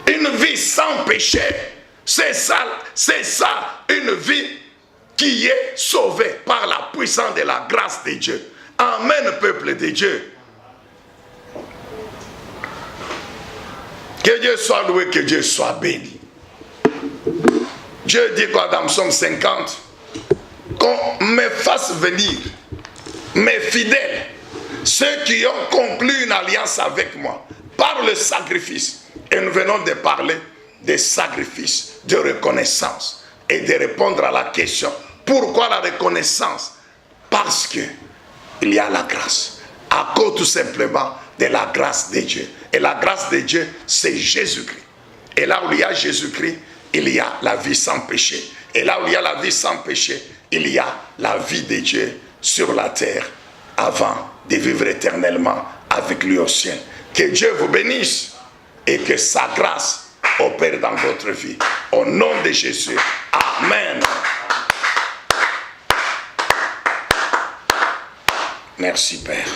Une vie sans péché. C'est ça une vie qui est sauvée par la puissance de la grâce de Dieu. Amen, peuple de Dieu. Que Dieu soit loué, que Dieu soit béni. Dieu dit quoi dans Psaume 50? Qu'on me fasse venir mes fidèles, ceux qui ont conclu une alliance avec moi par le sacrifice. Et nous venons de parler des sacrifices de reconnaissance et de répondre à la question. Pourquoi la reconnaissance? Parce que il y a la grâce. À cause tout simplement de la grâce de Dieu. Et la grâce de Dieu, c'est Jésus-Christ. Et là où il y a Jésus-Christ, il y a la vie sans péché. Et là où il y a la vie sans péché, il y a la vie de Dieu sur la terre avant de vivre éternellement avec lui au ciel. Que Dieu vous bénisse et que sa grâce opère dans votre vie. Au nom de Jésus. Amen. Merci Père.